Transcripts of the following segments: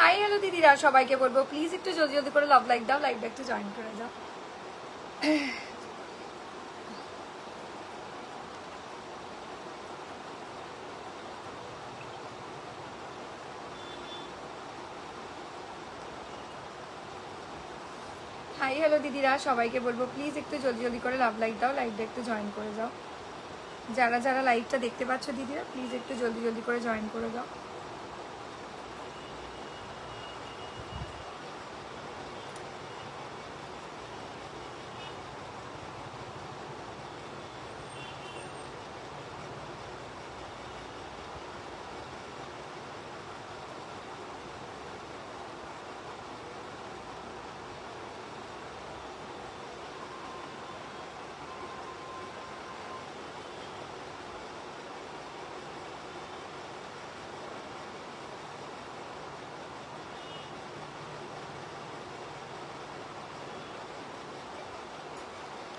Hi hello দিদিরা, সবাইকে বলবো প্লিজ একটু জলদি জলদি করে লাভ লাইক দাও, লাইভটা একটু জয়েন করে দাও। হাই হ্যালো দিদিরা, সবাইকে বলবো প্লিজ একটু জলদি জলদি করে লাভ লাইক দাও, লাইভটা একটু জয়েন করে দাও। যারা যারা লাইভটা দেখতে পাচ্ছ দিদিরা, প্লিজ একটু জলদি জলদি করে জয়েন করে দাও।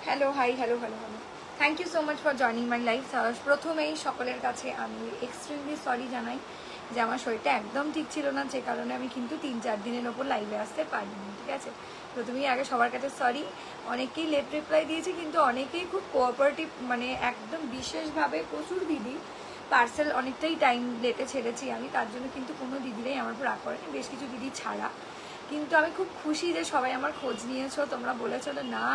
Hello, hi hello hello hello, thank you so much for joining my life. প্রথমেই সকলের কাছে আমি এক্সট্রিমলি সরি জানাই যে আমার শরীরটা একদম ঠিক ছিল না, যে কারণে আমি কিন্তু 3-4 দিনের ওপর লাইভে আসতে পারিনি, ঠিক আছে। প্রথমেই আগে সবার কাছে সরি। অনেকেই লেট রিপ্লাই দিয়েছে, কিন্তু অনেকেই খুব কোঅপারেটিভ, মানে একদম বিশেষভাবে প্রচুর দিদি পার্সেল অনেকটাই টাইম লেটে ছেড়েছি আমি, তার জন্য কিন্তু কোনো দিদিরাই আমার উপর রাগ করেনি, বেশ কিছু দিদি ছাড়া। কিন্তু আমি খুব খুশি যে সবাই আমার খোঁজ নিয়েছো, তোমরা বলেছো না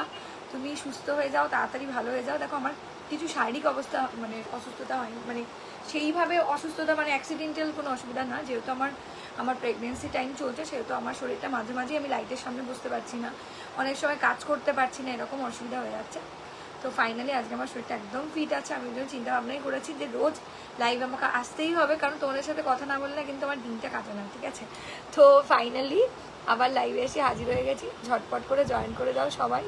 তুমি সুস্থ হয়ে যাও, তাড়াতাড়ি ভালো হয়ে যাও। দেখো আমার কিছু শারীরিক অবস্থা, মানে অসুস্থতা হয়নি, মানে সেইভাবে অসুস্থতা, মানে অ্যাক্সিডেন্টাল কোনো অসুবিধা না। যেহেতু আমার প্রেগনেন্সি টাইম চলছে, সেহেতু আমার শরীরটা মাঝে মাঝেই আমি লাইটের সামনে বসতে পারছি না, অনেক সময় কাজ করতে পারছি না, এরকম অসুবিধা হয়ে যাচ্ছে। তো ফাইনালি আজকে আমার শরীরটা একদম ফিট আছে। আমি ওই জন্য চিন্তা ভাবনাই করেছি যে রোজ লাইভ আমাকে আসতেই হবে, কারণ তোমাদের সাথে কথা না বললে কিন্তু আমার দিনটা কাটে না, ঠিক আছে। তো ফাইনালি আবার লাইভে এসে হাজির হয়ে গেছি। ঝটপট করে জয়েন করে দাও সবাই,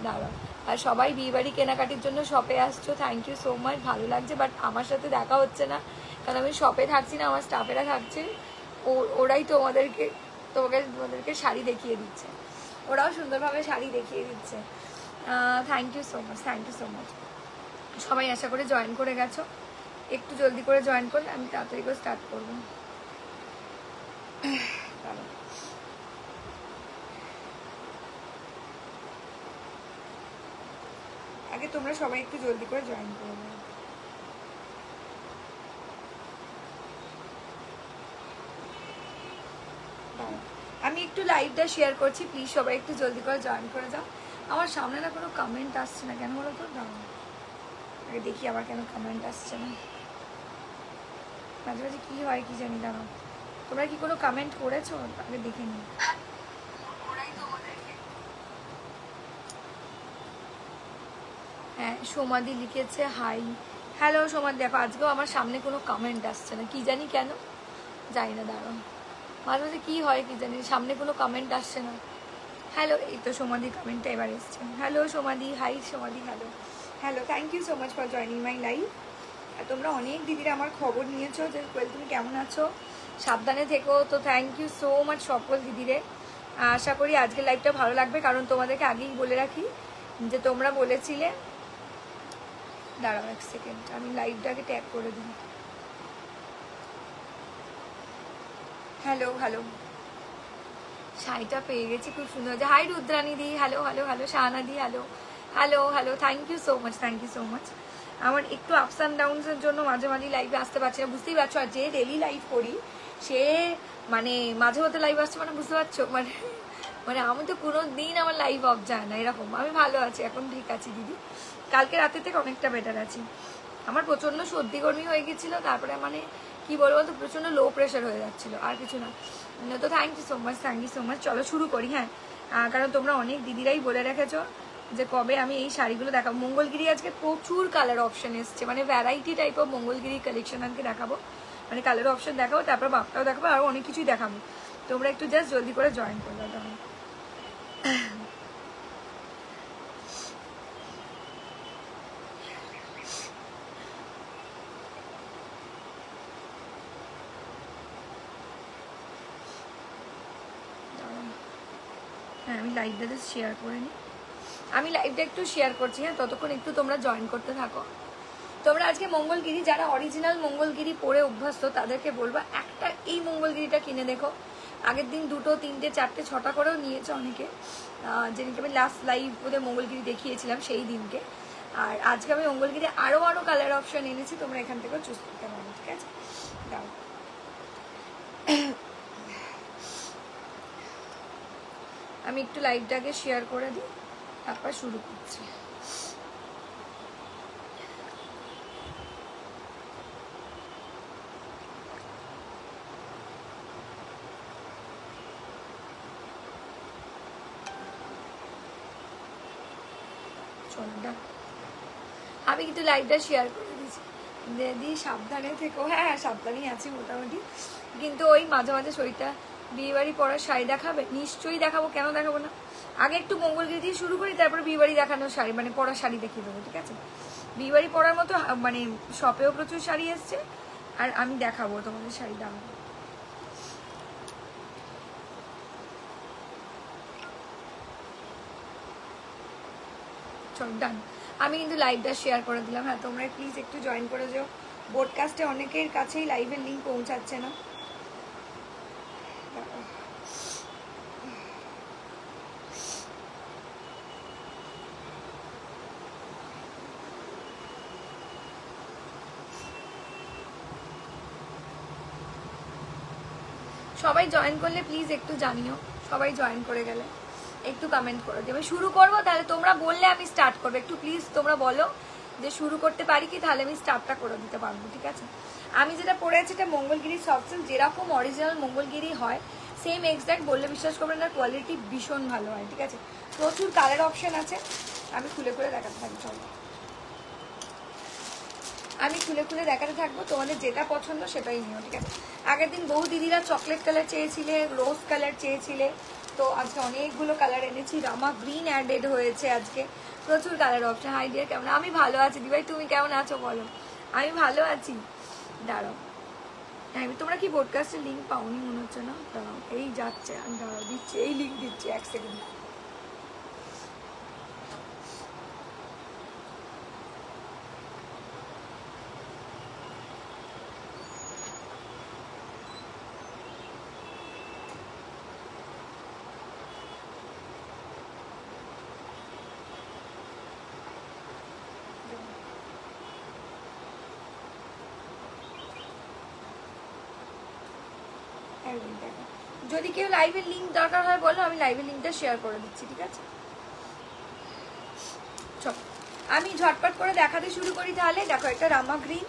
দাঁড়াও। আর সবাই বিয়েবাড়ি কেনাকাটির জন্য শপে আসছো, থ্যাংক ইউ সো মাচ, ভালো লাগছে। বাট আমার সাথে দেখা হচ্ছে না, কারণ আমি শপে থাকছি না, আমার স্টাফেরা থাকছে। ওরাই তোমাদেরকে শাড়ি দেখিয়ে দিচ্ছে, ওরাও সুন্দরভাবে শাড়ি দেখিয়ে দিচ্ছে। Thank you so much, thank you so much. সবাই আশা করে জয়েন করে গেছো, একটু জলদি করে জয়েন করলে আমি তাড়াতাড়ি করে স্টার্ট করবো। আগে তোমরা সবাই একটু জলদি করে জয়েন করে নাও। আমি একটু লাইভটা শেয়ার করছি, প্লিজ সবাই একটু জলদি করে জয়েন করে যাও। আমার সামনে না কোনো কমেন্ট আসছে না, কেন বলো তো? দাঁড়াও আগে দেখি আবার কেন কমেন্ট আসছে না, মাঝে মাঝে কী হয় কি জানি। দাঁড়াও, তোমরা কি কোনো কমেন্ট করেছো? আগে দেখে নি। হ্যাঁ, সোমাদি লিখেছে হাই হ্যালো। সোমাদি দেখো, আজকেও আমার সামনে কোনো কমেন্ট আসছে না, কি জানি কেন, জানি না। দাঁড়াও, মাঝে মাঝে কী হয় কি জানি, সামনে কোনো কমেন্ট আসছে না। হ্যালো, এই তো সোমাদি কমেন্টটা এবার এসছে। Hello Somadi, hi Somadi, hello hello, thank you so much for joining my live. আর তোমরা অনেক দিদিরা আমার খবর নিয়েছো যে তুমি কেমন আছো, সাবধানে থেকো। তো থ্যাংক ইউ সো মাচ সকল দিদিরে। আশা করি আজকের লাইভটা ভালো লাগবে, কারণ তোমাদেরকে আগেই বলে রাখি যে তোমরা বলেছিলে। দাঁড়াও এক সেকেন্ড, আমি লাইভটাকে ট্যাগ করে দিই। হ্যালো হ্যালো, শাড়িটা পেয়ে গেছি, খুব সুন্দর হয়েছে। Hi Rudrani di, hello hello hello. Shahana di, hello hello hello, thank you so much, thank you so much. আমার একটু আপস অ্যান্ড ডাউনসের জন্য মাঝে মাঝে লাইভে আসতে পারছি না, বুঝতেই পারছো। আর যে ডেলি লাইভ করি সে মানে মাঝে মধ্যে লাইভ আসছে, মানে বুঝতে পারছো, মানে আমি তো কোনো দিন আমার লাইভ অফ যায় না, এরকম। আমি ভালো আছি, এখন ঠিক আছি দিদি, কালকে রাতের থেকে অনেকটা বেটার আছি। আমার প্রচণ্ড সর্দি গরমি হয়ে গেছিলো, তারপরে মানে কি বলবো তো, প্রচণ্ড লো প্রেশার হয়ে যাচ্ছিলো, আর কিছু না। তো thank you so much, thank you so much. চলো শুরু করি। হ্যাঁ, কারণ তোমরা অনেক দিদিরাই বলে রেখেছো যে কবে আমি এই শাড়িগুলো দেখাবো। মঙ্গলগিরি আজকে প্রচুর কালার অপশান এসছে, মানে variety type of Mangalagiri collection আজকে দেখাবো, মানে কালার অপশান দেখাবো, তারপর বাপটাও দেখাবো, আরও অনেক কিছুই দেখাবো। তোমরা একটু জাস্ট জলদি করে জয়েন করে দাও। হ্যাঁ, আমি লাইভটা জাস্ট শেয়ার করে নিই, আমি লাইভটা একটু শেয়ার করছি। হ্যাঁ, ততক্ষণ একটু তোমরা জয়েন করতে থাকো। তোমরা আজকে মঙ্গলগিরি, যারা অরিজিনাল মঙ্গলগিরি পরে অভ্যস্ত তাদেরকে বলবো একটা এই মঙ্গলগিরিটা কিনে দেখো। আগের দিন 2, 3, 4, 6টা করেও নিয়েছে অনেকে, যেদিনকে আমি লাস্ট লাইভ ওদের মঙ্গলগিরি দেখিয়েছিলাম সেই দিনকে। আর আজকে আমি মঙ্গলগিরি আরও কালার অপশন এনেছি, তোমরা এখান থেকেও চুজ করতে পারো, ঠিক আছে? দাও আমি একটু লাইভটাকে শেয়ার করে দিই, তারপর শুরু করছি। আমি কিন্তু লাইভটা শেয়ার করে দিচ্ছি, দিদি সাবধানে থেকো। হ্যাঁ হ্যাঁ সাবধানেই আছি মোটামুটি, কিন্তু ওই মাঝে মাঝে শরীরটা। বিয়েবাড়ি পরার শাড়ি দেখাবে? নিশ্চয়ই দেখাবো, কেন দেখাবো না। আগে একটু মঙ্গলগিরি দিয়ে শুরু করি, তারপরে বিয়েবাড়ি দেখানোর শাড়ি মানে পরার শাড়ি দেখিয়ে দেবো, ঠিক আছে? বিয়েবাড়ি পরার মতো মানে শপেও প্রচুর শাড়ি এসছে, আর আমি দেখাবো তোমাদের শাড়ি দাম। চল ডান, আমি কিন্তু লাইভটা শেয়ার করে দিলাম। হ্যাঁ তোমরা প্লিজ একটু জয়েন করে যাও, ব্রডকাস্টে অনেকের কাছেই লাইভের লিঙ্ক পৌঁছাচ্ছে না। সবাই জয়েন করলে প্লিজ একটু জানিও, সবাই জয়েন করে গেলে একটু কমেন্ট করে দিও। আমি শুরু করবো, তাহলে তোমরা বললে আমি স্টার্ট করবো। একটু প্লিজ তোমরা বলো যে শুরু করতে পারি কি, তাহলে আমি স্টার্টটা করে দিতে পারবো, ঠিক আছে? আমি যেটা পরে আছি এটা মঙ্গলগিরি সফট সিল্ক, যেরকম অরিজিনাল মঙ্গলগিরি হয় সেম এক্সাক্ট, বললে বিশ্বাস করবেন না, কোয়ালিটি ভীষণ ভালো হয়, ঠিক আছে? প্রচুর কালার অপশন আছে, আমি খুলে খুলে দেখাতে থাকি। চলো আমি খুলে খুলে দেখাতে থাকবো, তোমাদের যেটা পছন্দ সেটাই নিও, ঠিক আছে? আগের দিন বহু দিদিরা চকলেট কালার চেয়েছিলে, রোজ কালার চেয়েছিলে, তো আজকে অনেকগুলো কালার এনেছি। রামা গ্রিন অ্যাডেড হয়েছে আজকে, প্রচুর কালার অপশন। হাই ডিয়ার, কেমন? আমি ভালো আছি দিভাই, তুমি কেমন আছো বলো? আমি ভালো আছি। দাঁড়াও, হ্যাঁ তোমরা কি ব্রডকাস্টের লিঙ্ক পাওনি মনে হচ্ছে না? দাঁড়াও, এই যাচ্ছে, আমি দাঁড়াও দিচ্ছি, এই লিঙ্ক দিচ্ছি, 1 সেকেন্ড। যদি কেউ লাইভের লিঙ্ক দরকার হয় বলো, আমি লাইভের লিঙ্কটা শেয়ার করে দিচ্ছি, ঠিক আছে? চল আমি ঝটপট করে দেখাতে শুরু করি তাহলে। দেখো একটা রামা গ্রিন,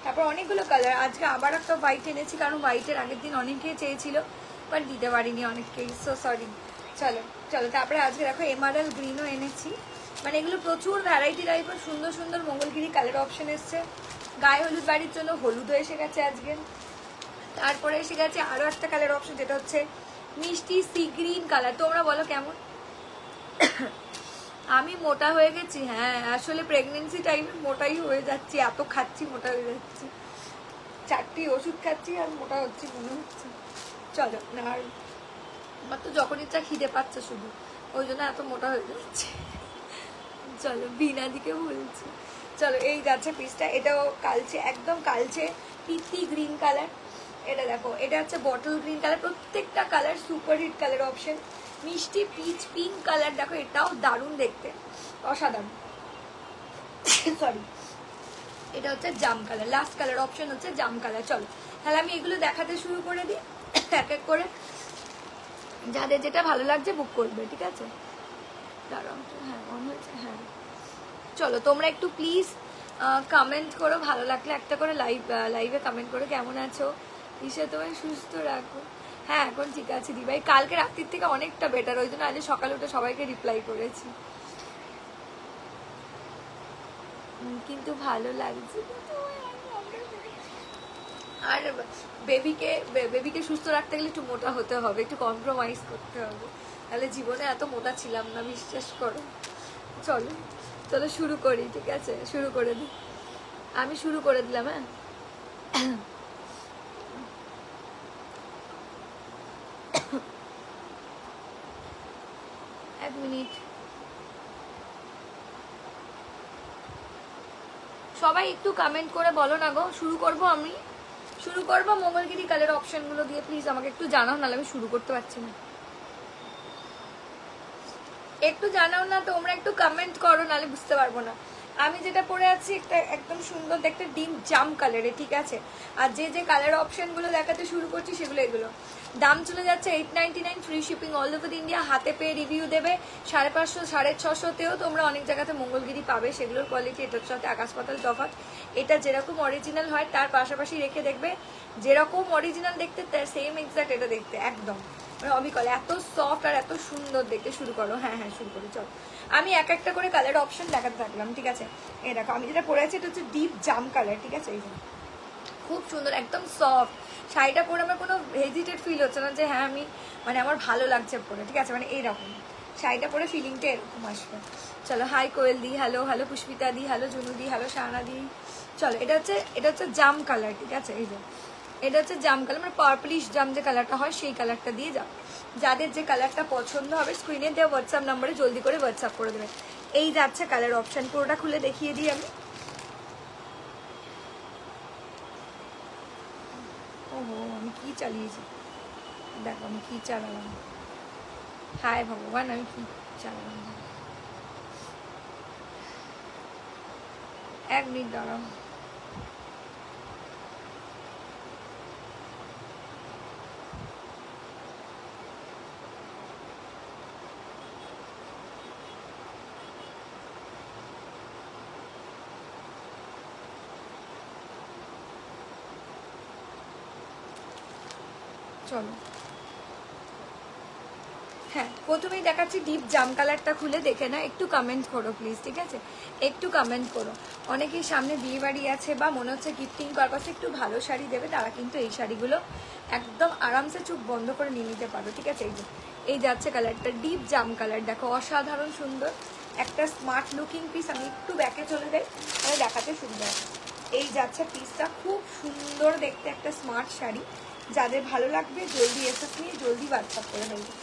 তারপর অনেকগুলো কালার। আজকে আবার একটা হোয়াইট এনেছি, কারণ হোয়াইটের আগের দিন অনেকেই চেয়েছিল, বাট দিতে পারিনি অনেককেই, সো সরি। চলো চলো, তারপরে আজকে দেখো এমারাল গ্রিনও এনেছি। মানে এগুলো প্রচুর ভ্যারাইটি টাইপের সুন্দর সুন্দর মঙ্গলগিরি কালার অপশন এসছে। গায়ে হলুদ বাড়ির জন্য হলুদও এসে গেছে আজকে। তারপরে এসে গেছে আরও একটা কালার অপশন, যেটা হচ্ছে মিষ্টি সি গ্রিন কালার। তোমরা বলো কেমন? আমি মোটা হয়ে গেছি, হ্যাঁ আসলে প্রেগনেন্সি টাইমে মোটাই হয়ে যাচ্ছি, এত খাচ্ছি মোটা হয়ে যাচ্ছি, 4টি ওষুধ খাচ্ছি আর মোটা হচ্ছি মনে হচ্ছে। চলো, আর আমার তো যখন ইচ্ছা খিদে পাচ্ছে শুধু, ওই জন্য এত মোটা হয়ে যাচ্ছে। চলো বিনা দিকে বলছি। চলো এই যাচ্ছে পিসটা, এটাও কালচে, একদম কালচে পিত্তি গ্রিন কালার। এটা দেখো, এটা হচ্ছে বটল গ্রিন কালার। প্রত্যেকটা colour super hit colour option. মিষ্টি পিচ পিঙ্ক কালার, দেখো এটাও দারুণ দেখতে, অসাধারণ। সরি, এটা হচ্ছে জাম কালার, লাস্ট কালার অপশন হচ্ছে জাম কালার। চলো তাহলে আমি এগুলো দেখাতে শুরু করে দিই এক এক করে, যাদের যেটা ভালো লাগছে বুক করবে, ঠিক আছে? দাঁড়াও, হ্যাঁ অন হয়েছে, হ্যাঁ। চলো তোমরা একটু প্লিজ কমেন্ট করো, ভালো লাগলে একটা করে লাইভে কমেন্ট করো কেমন আছো। ঈশা তোমায় সুস্থ রাখো। হ্যাঁ এখন ঠিক আছে দিভাই, কালকে রাত্রির থেকে অনেকটা বেটার, ওই জন্য আজ সকালে উঠে সবাইকে রিপ্লাই করেছি। কিন্তু ভালো লাগছে। আর বেবিকে সুস্থ রাখতে গেলে একটু মোটা হতে হবে, একটু কম্প্রোমাইজ করতে হবে, তাহলে জীবনে এত মোটা ছিলাম না, বিশ্বাস করো। চলো চলো শুরু করি, ঠিক আছে? শুরু করে দিই, আমি শুরু করে দিলাম। হ্যাঁ এক মিনিট, সবাই একটু কমেন্ট করে বলো না গো, শুরু করব আমি। শুরু করবো মঙ্গলগিরি কালার অপশনগুলো দিয়ে? প্লিজ আমাকে একটু জানাও, নাহলে আমি শুরু করতে পারছি না। একটু জানাও না, তোমরা একটু কমেন্ট করো, নাহলে বুঝতে পারবো না। আমি যেটা পরে আছি একটা একদম সুন্দর দেখতে ডিপ জাম কালারে, ঠিক আছে। আর যে যে কালার অপশনগুলো দেখাতে শুরু করছি সেগুলো এগুলো। দাম চলে যাচ্ছে 899, free shipping all over India. হাতে পেয়ে রিভিউ দেবে 550, 650তেও তোমরা অনেক জায়গাতে মঙ্গলগিরি পাবে, সেগুলোর কোয়ালিটি এটার সাথে আকাশ পাতাল তফাৎ। এটা যেরকম অরিজিনাল হয় তার পাশাপাশি রেখে দেখবে যেরকম অরিজিনাল দেখতে তার সেম এক্সাক্ট এটা দেখতে একদম অবিকল, এত সফট আর এত সুন্দর দেখতে। শুরু করো। হ্যাঁ হ্যাঁ শুরু করি, চল। আমি এক একটা করে কালার অপশন দেখাতে থাকলাম, ঠিক আছে। এই দেখো আমি যেটা পরে আছি এটা হচ্ছে ডিপ জাম কালার, ঠিক আছে। এই যে খুব সুন্দর, একদম সফট। শাড়িটা পরে আমার কোনো হেজিটেড ফিল হচ্ছে না যে হ্যাঁ আমি মানে আমার ভালো লাগছে পরে, ঠিক আছে। মানে এইরকম শাড়িটা পরে ফিলিংটা এরকম আসবে। চলো, হাই কোয়েল দি, হ্যালো হ্যালো পুষ্পিতা দি, হ্যালো জুনু দি, হ্যালো শাহানা দি। চলো, এটা হচ্ছে জাম কালার, ঠিক আছে। এই যে এটা হচ্ছে জাম কালার, মানে পার্পলিশ জাম যে কালারটা হয় সেই কালারটা দিয়ে যাও। যাদের যে কালারটা পছন্দ হবে স্ক্রিনে দেওয়া হোয়াটসঅ্যাপ নাম্বারে জলদি করে হোয়াটসঅ্যাপ করে দেবে। এই যাচ্ছে কালার অপশন, পুরোটা খুলে দেখিয়ে দিই আমি। ওহো, আমি কি চালিয়েছি দেখো, আমি কি চালালাম। হায় ভগবান, আমি কি চালালাম। 1 মিনিট দাঁড়াও। চলো, হ্যাঁ প্রথমেই দেখাচ্ছি ডিপ জাম কালারটা খুলে দেখে না, একটু কমেন্ট করো প্লিজ, ঠিক আছে। একটু কমেন্ট করো। অনেকেই সামনে বিয়ে বাড়ি আছে বা মনে হচ্ছে গিফটিং পারপাসে একটু ভালো শাড়ি দেবে, তারা কিন্তু এই শাড়িগুলো একদম আরামসে চোখ বন্ধ করে নিয়ে নিতে পারো, ঠিক আছে। এই যাচ্ছে কালারটা ডিপ জাম কালার, দেখো অসাধারণ সুন্দর একটা স্মার্ট লুকিং পিস। আমি একটু ব্যাকে চলে যাই, তাহলে দেখাতে সুন্দর। এই যাচ্ছে পিসটা, খুব সুন্দর দেখতে একটা স্মার্ট শাড়ি। যাদের ভালো লাগবে জলদি এসএস নিয়ে জলদি হোয়াটসঅ্যাপ করে ফেলবে।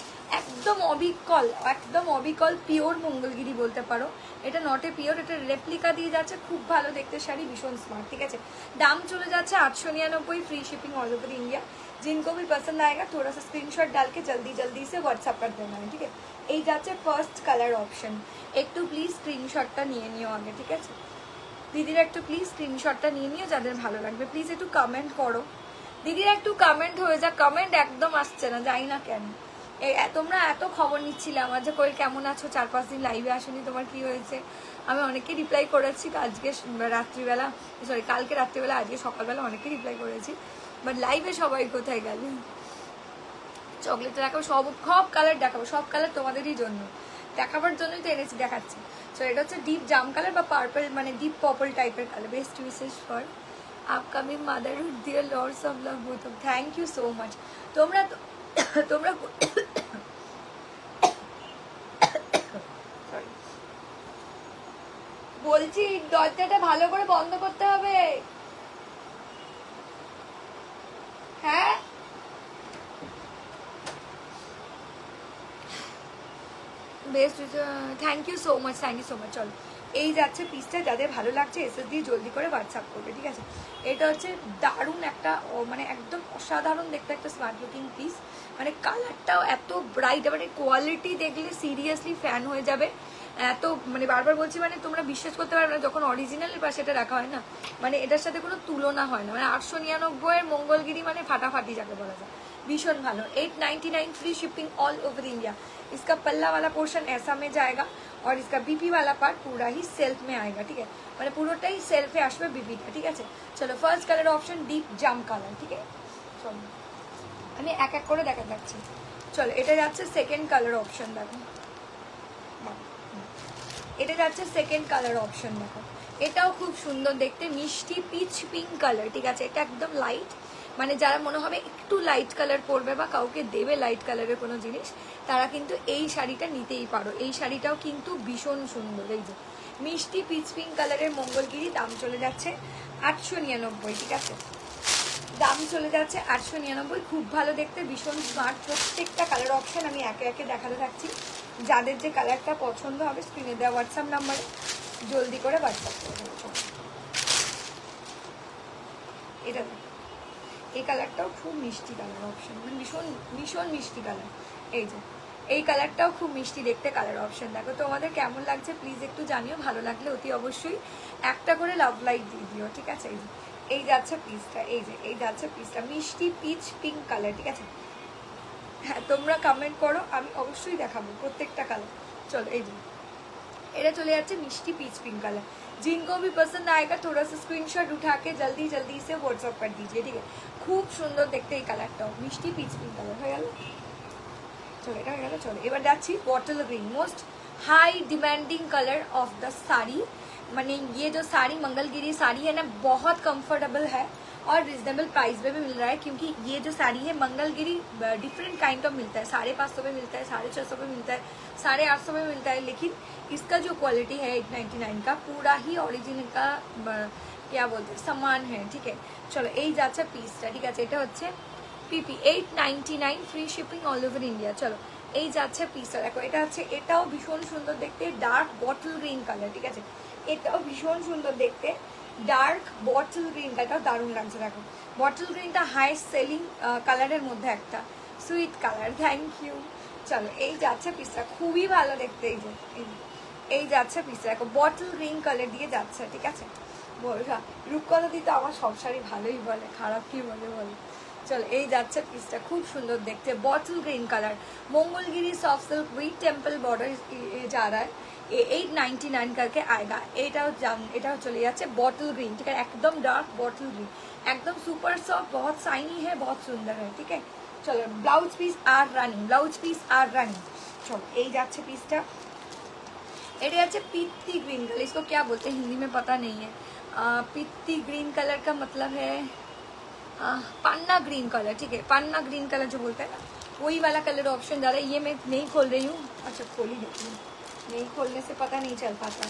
একদম অবিকল পিওর মঙ্গলগিরি বলতে পারো। এটা নটে পিওর, এটা রেপ্লিকা দিয়ে যাচ্ছে, খুব ভালো দেখতে শাড়ি, ভীষণ স্মার্ট, ঠিক আছে। দাম চলে যাচ্ছে 899, free shipping all over India. जिनको भी पसंद आएगा थोड़ा सा स्क्रीनशॉट डाल के जल्दी से व्हाट्सअप कर देना है, ठीक है। এই যাচ্ছে ফার্স্ট কালার অপশন, একটু প্লিজ স্ক্রিনশটটা নিয়ে নিও আগে, ঠিক আছে। দিদিরা একটু প্লিজ স্ক্রিনশটটা নিয়ে নিও, যাদের ভালো লাগবে প্লিজ একটু কমেন্ট করো। দিদিরা একটু কমেন্ট হয়ে যা, কমেন্ট একদম আসছে না, জানি না কেন। তোমরা এত খবর নিচ্ছিলে আমার যে কোয়েল কেমন আছো, 4-5 দিন লাইভে আসেনি, তোমার কি হয়েছে। আমি অনেকে রিপ্লাই করেছি আজকে রাত্রিবেলা, সরি কালকে রাত্রিবেলা, আজকে সকালবেলা অনেকে রিপ্লাই করেছি, বাট লাইভে সবাই কোথায় গেল। চকলেটটা দেখাবো, সব কালার দেখাবো, সব কালার তোমাদেরই জন্য, দেখাবার জন্যই তো এনেছি, দেখাচ্ছি। সো এটা হচ্ছে ডিপ জাম কালার বা পার্পল, মানে ডিপ পার্পল টাইপের colour. Best wishes for upcoming motherhood, dear loads of love both. Thank you so much. তোমরা বলছি দরজাটা ভালো করে বন্ধ করতে হবে, হ্যাঁ। Best, thank you so much, thank you so much. চলো, এই যাচ্ছে পিসটা, যাদের ভালো লাগছে এসএস দিয়ে জলদি করে হোয়াটসঅ্যাপ করবে, ঠিক আছে। এটা হচ্ছে দারুণ একটা, মানে একদম অসাধারণ দেখতে একটা স্মার্ট লুকিং পিস। মানে কালারটাও এত ব্রাইট, মানে কোয়ালিটি দেখলে সিরিয়াসলি ফ্যান হয়ে যাবে। এত মানে বারবার বলছি, মানে তোমরা বিশ্বাস করতে পারবে না, যখন অরিজিনালের পাশে এটা রাখা হয় না, মানে এটার সাথে কোনো তুলনা হয় না। মানে 899 মঙ্গলগিরি মানে ফাটাফাটি যাকে বলা যায়, भीषण भालो। 899 free shipping all over India. इसका पल्ला वाला पोर्शन ऐसा में जाएगा और इसका बीपी वाला पार्ट पूरा ही सेल्फ में आएगा, ठीक है। মানে পুরোটাই সেলফে আসবে বিপিটা, ঠিক আছে। চলো, ফার্স্ট কালার অপশন ডিপ জাম কালার, ঠিক আছে। চলো আমি এক এক করে দেখা যাচ্ছি। চলো, এটা যাচ্ছে সেকেন্ড কালার অপশন, দেখো এটা যাচ্ছে সেকেন্ড কালার অপশন, দেখো এটাও খুব সুন্দর দেখতে, মিষ্টি পিচ পিঙ্ক কালার, ঠিক আছে। এটা একদম লাইট, মানে যারা মনে হবে একটু লাইট কালার পরবে বা কাউকে দেবে লাইট কালারের কোনো জিনিস, তারা কিন্তু এই শাড়িটা নিতেই পারো। এই শাড়িটাও কিন্তু ভীষণ সুন্দর, এই যে মিষ্টি পিচ পিঙ্ক কালারের মঙ্গলগিরি। দাম চলে যাচ্ছে 899, ঠিক আছে। দাম চলে যাচ্ছে 899, খুব ভালো দেখতে, ভীষণ স্মার্ট। প্রত্যেকটা কালার অপশন আমি একে একে দেখাতে থাকছি। যাদের যে কালারটা পছন্দ হবে স্ক্রিনে দেওয়া হোয়াটসঅ্যাপ নাম্বারে জলদি করে হোয়াটসঅ্যাপ করে দেবো। এটা এই কালারটাও খুব মিষ্টি কালার অপশন, মানে ভীষণ ভীষণ মিষ্টি কালার। এই যে এই কালারটাও খুব মিষ্টি দেখতে কালার অপশন। দেখো তোমাদের কেমন লাগছে প্লিজ একটু জানিও, ভালো লাগলে অতি অবশ্যই একটা করে লাভ লাইক দিয়ে দিও, ঠিক আছে। এই যে এই যাচ্ছে পিসটা, এই যে এই যাচ্ছে পিসটা মিষ্টি পিচ পিঙ্ক কালার, ঠিক আছে। হ্যাঁ তোমরা কমেন্ট করো, আমি অবশ্যই দেখাবো প্রত্যেকটা কালার। চলো এই যে এটা চলে যাচ্ছে মিষ্টি पीच पिंक कलर। जिनको भी पसंद आएगा थोड़ा सा स्क्रीनशॉट उठा के जल्दी जल्दी से व्हाट्सअप कर दीजिए, ठीक है। खूब सुंदर देखते এই কালারটাও মিষ্টি पीच पिंक कलर হয়ে গেল। चलो এটা হয়ে গেল। চলো এবার যাচ্ছি bottle green, most high demanding colour of the sari. माने ये जो साड़ी मंगलगिरी साड़ी है ना बहुत कंफर्टेबल है और रिजनेबल प्राइस में भी मिल रहा है, क्योंकि ये जो साड़ी है मंगलगिरी डिफरेंट काइंड ऑफ मिलता है, 550 में मिलता है, 650 में मिलता है, 850 में मिलता है, लेकिन इसका जो क्वालिटी है 899 का पूरा ही ओरिजिनल का क्या बोलते हैं सामान है, ठीक है। चलो এই যাচ্ছে পিসটা, ঠিক আছে। এটা হচ্ছে পিপি 899 free shipping all over India. চলো এই যাচ্ছে পিসটা, দেখো এটা হচ্ছে, এটাও ভীষণ সুন্দর দেখতে, ডার্ক বটল গ্রিন কালার, ঠিক আছে। এটাও ভীষণ সুন্দর দেখতে, ডার্ক বটল গ্রিন কালারটাও দারুণ লাগছে। দেখো বটল গ্রিনটা হাইস্ট সেলিং কালারের মধ্যে একটা সুইট কালার, থ্যাংক ইউ। চলো এই যাচ্ছে পিসটা, খুবই ভালো দেখতে। এই যে এই যাচ্ছে পিসটা, দেখো বটল গ্রিন কালার দিয়ে যাচ্ছে, ঠিক আছে। বলরা রূপকথা দিতে আমার সব শাড়ি ভালোই বলে, খারাপ কি বলে বলে। चलो এই যাচ্ছে পিসটা, খুব সুন্দর দেখতে bottle green colour Mangalagiri soft silk with temple border जा रहा है, ये 899 करके आएगा। एटाও चले जाচ্ছে बॉटल ग्रीन, ठीक है, एकदम डार्क बॉटल ग्रीन, एकदम सुपर सॉफ्ट, बहुत शाइनी है, बहुत सुंदर है, ठीक है। चलो blouse piece are running, blouse piece are running. चलो এই যাচ্ছে পিসটা, এটা যাচ্ছে पित्ती ग्रीन कलर, इसको क्या बोलते हैं हिंदी में पता नहीं है। पित्ती ग्रीन कलर का मतलब है पन्ना ग्रीन कलर, ठीक है, पन्ना ग्रीन कलर जो बोलते हैं ना वही वाला कलर ऑप्शन ज़्यादा। ये मैं नहीं खोल रही हूँ, अच्छा खोली देती हूँ, नहीं खोलने से पता नहीं चल पाता।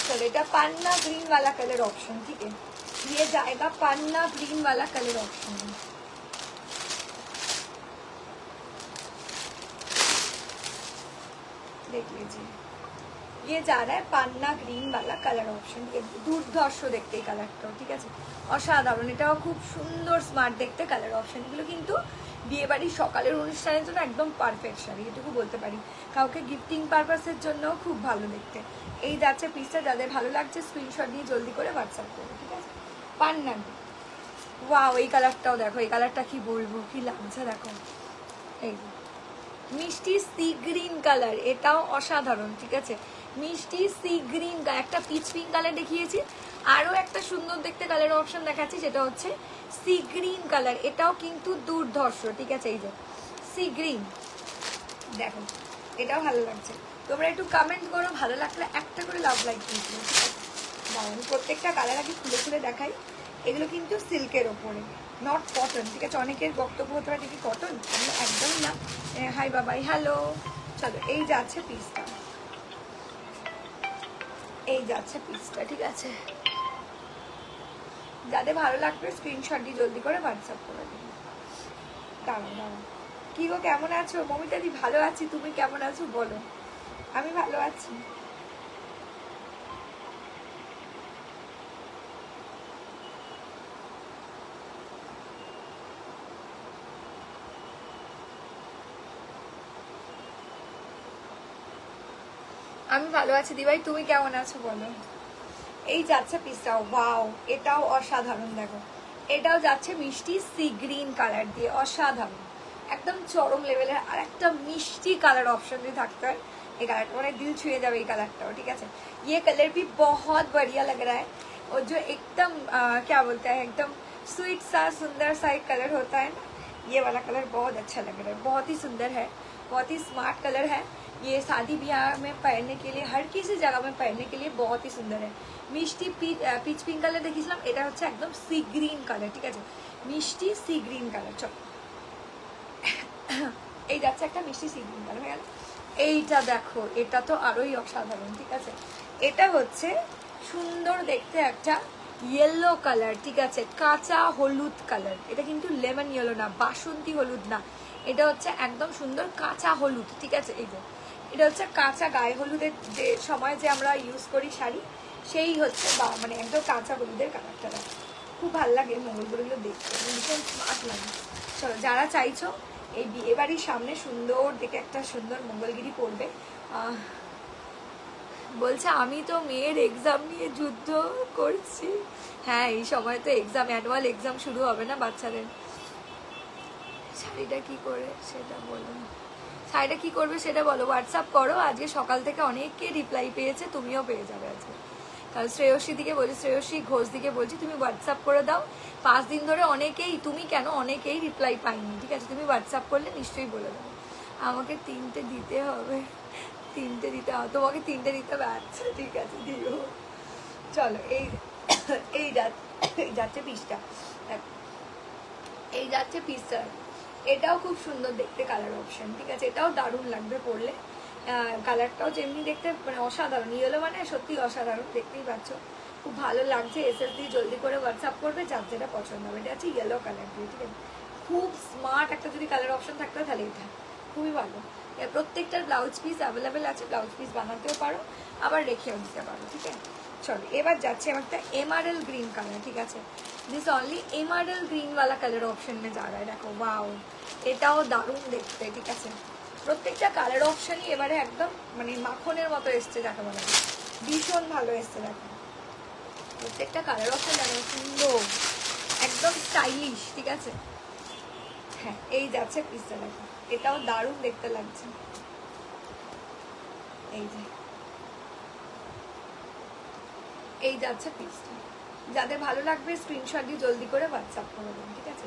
चलो এটা पन्ना ग्रीन वाला कलर ऑप्शन, ठीक है, ये जाएगा पन्ना ग्रीन वाला कलर ऑप्शन। देख लीजिए ये जा रहा है पन्ना ग्रीन वाला कलर ऑप्शन, দুর্ধর্ষ দেখতে এই কালারটাও, ঠিক আছে, অসাধারণ। এটাও খুব সুন্দর স্মার্ট দেখতে কালার অপশন। এগুলো কিন্তু বিয়ে বাড়ির সকালের অনুষ্ঠানের জন্য একদম পারফেক্ট শাড়ি, এটুকু বলতে পারি। কাউকে গিফটিং পারপাসের জন্য খুব ভালো দেখতে। এই যাচ্ছে পিসটা, যাদের ভালো লাগছে স্ক্রিনশট দিয়ে জলদি করে হোয়াটসঅ্যাপ করবে, ঠিক আছে। পান্না ওয়াও, এই কালারটাও দেখো, এই কালারটা কি বলবো, কি লাগছে দেখো। এই মিষ্টি সি গ্রিন কালার, এটাও অসাধারণ, ঠিক আছে। মিষ্টি সি গ্রিন, একটা পিচ পিঙ্ক কালার দেখিয়েছি, আরও একটা সুন্দর দেখতে কালার অপশন দেখাচ্ছি, সেটা হচ্ছে সি গ্রিন কালার, এটাও কিন্তু দুর্ধর্ষ, ঠিক আছে। এই যে সি গ্রিন দেখো, এটাও ভালো লাগছে। তোমরা একটু কমেন্ট করো, ভালো লাগলে একটা করে লাভ লাইক দিয়ে দিও, ঠিক আছে। আমি প্রত্যেকটা কালার আগে খুলে খুলে দেখাই। এগুলো কিন্তু সিল্কের ওপরে, নট কটন, ঠিক আছে। অনেকের বক্তব্য হতে পারে কি কটন, একদম না। হাই বাবাই, হ্যালো। চলো এই যাচ্ছে পিসটা, এই যাচ্ছে পিসটা, ঠিক আছে। যাদের ভালো লাগবে স্ক্রিনশট দিয়ে জলদি করে হোয়াটসঅ্যাপ করে দিন। দাঁড়াও দাঁড়াও, কি গো কেমন আছো? মমিতা দি ভালো আছি, তুমি কেমন আছো বলো? আমি ভালো আছি। আমি ভালো আছি দিভাই, তুমি কেমন আছো বলো? এই যাচ্ছে পিসটাও, ওয়াও এটাও অসাধারণ। দেখো এটাও যাচ্ছে মিষ্টি সি গ্রিন কালার দিয়ে, অসাধারণ, একদম চরম লেভেলের। আর একটা মিষ্টি কালার অপশন দিয়ে থাকতে হয়, এই কালারটা মানে দিল ছুঁয়ে যাবে এই কালারটাও, ঠিক আছে। ये कलर भी बहुत बढ़िया लग रहा है, और जो एकदम क्या बोलते हैं, एकदम स्वीट सा सुंदर सा एक कलर होता है ना, ये वाला कलर बहुत अच्छा लग रहा है, बहुत ही सुंदर है, बहुत ही स्मार्ट कलर है। ये शादी ब्याह में पहनने के लिए, हर किसी जगह में पहनने के लिए बहुत ही सुंदर है। मिष्टी पिच पिंक कलर देखिएছিলাম, এটা হচ্ছে একদম সি গ্রিন কালার, ঠিক আছে, মিষ্টি সি গ্রিন কালার। চলো এই যাচ্ছে একটা মিষ্টি সি গ্রিন কালার হয়ে গেল। এইটা দেখো, এটা তো আরোই অসাধারণ, ঠিক আছে। এটা হচ্ছে সুন্দর দেখতে একটা ইয়েলো কালার, ঠিক আছে, কাঁচা হলুদ কালার। এটা কিন্তু লেমন ইয়েলো না, বাসন্তী হলুদ না, এটা হচ্ছে একদম সুন্দর কাঁচা হলুদ, ঠিক আছে। এই যে এটা হচ্ছে কাঁচা গায়ে হলুদের যে সময় যে আমরা ইউজ করি শাড়ি, সেই হচ্ছে মানে একদম কাঁচা হলুদের কালারটা। খুব ভালো লাগে মঙ্গলগুলো দেখতে, ভীষণ স্মার্ট লাগে। চলো যারা চাইছো এই বিয়ে বাড়ির সামনে সুন্দর দেখে একটা সুন্দর মঙ্গলগিরি পরবে, বলছে আমি তো মেয়ের এক্সাম নিয়ে যুদ্ধ করছি। হ্যাঁ এই সময় তো এক্সাম, অ্যানুয়াল এক্সাম শুরু হবে না বাচ্চাদের। শাড়িটা কি করে সেটা বলো, শাড়িটা কি করবে সেটা বলো, হোয়াটসঅ্যাপ করো। আজকে সকাল থেকে অনেকে রিপ্লাই পেয়েছে, তুমিও পেয়ে যাবে আজকে। কারণ শ্রেয়সী দিকে বলছি, শ্রেয়সী ঘোষ দিকে বলছি তুমি হোয়াটসঅ্যাপ করে দাও। 5 দিন ধরে অনেকেই, তুমি কেন অনেকেই রিপ্লাই পাইনি, ঠিক আছে? তুমি হোয়াটসঅ্যাপ করলে নিশ্চয়ই বলে দেবো। আমাকে 3টে দিতে হবে, 3টে দিতে হবে, তোমাকে 3টে দিতে হবে। আচ্ছা ঠিক আছে দিও। চলো এই যাচ্ছে পিসটা, এই যাচ্ছে পিসটা। এটাও খুব সুন্দর দেখতে কালার অপশন, ঠিক আছে? এটাও দারুণ লাগবে পরলে। কালারটাও যেমনি দেখতে মানে অসাধারণ, ইয়েলো মানে সত্যি অসাধারণ, দেখতেই পাচ্ছ খুব ভালো লাগছে। এসএসডি জলদি করে হোয়াটসঅ্যাপ করবে যার যেটা পছন্দ হবে। এটা আছে ইয়েলো কালার দিয়ে, ঠিক আছে? খুব স্মার্ট একটা যদি কালার অপশন থাকতো তাহলে এটা খুবই ভালো। প্রত্যেকটার ব্লাউজ পিস অ্যাভেলেবেল আছে, ব্লাউজ পিস বানাতেও পারো আবার রেখেও দিতে পারো, ঠিক আছে? চলো এবার যাচ্ছে আমার একটা এমারেল গ্রিন কালার, ঠিক আছে? দিস অনলি এমারেল গ্রিন वाला কালার অপশন में जा रहा है, দেখো ওয়াও এটাও দারুণ দেখতে, ঠিক আছে? প্রত্যেকটা কালার অপশনই এবারে একদম মানে মাখনের মতো এসছে, যাকে বলা যায় ভীষণ ভালো এসছে। দেখো প্রত্যেকটা কালার অপশন দেখো সুন্দর, একদম স্টাইলিশ, ঠিক আছে? হ্যাঁ এই যাচ্ছে পিসটা, দেখো এটাও দারুণ দেখতে লাগছে। এই যাচ্ছে পিসটা, যাদের ভালো লাগবে স্ক্রিনশট দিয়ে জলদি করে হোয়াটসঅ্যাপ করে দেন, ঠিক আছে?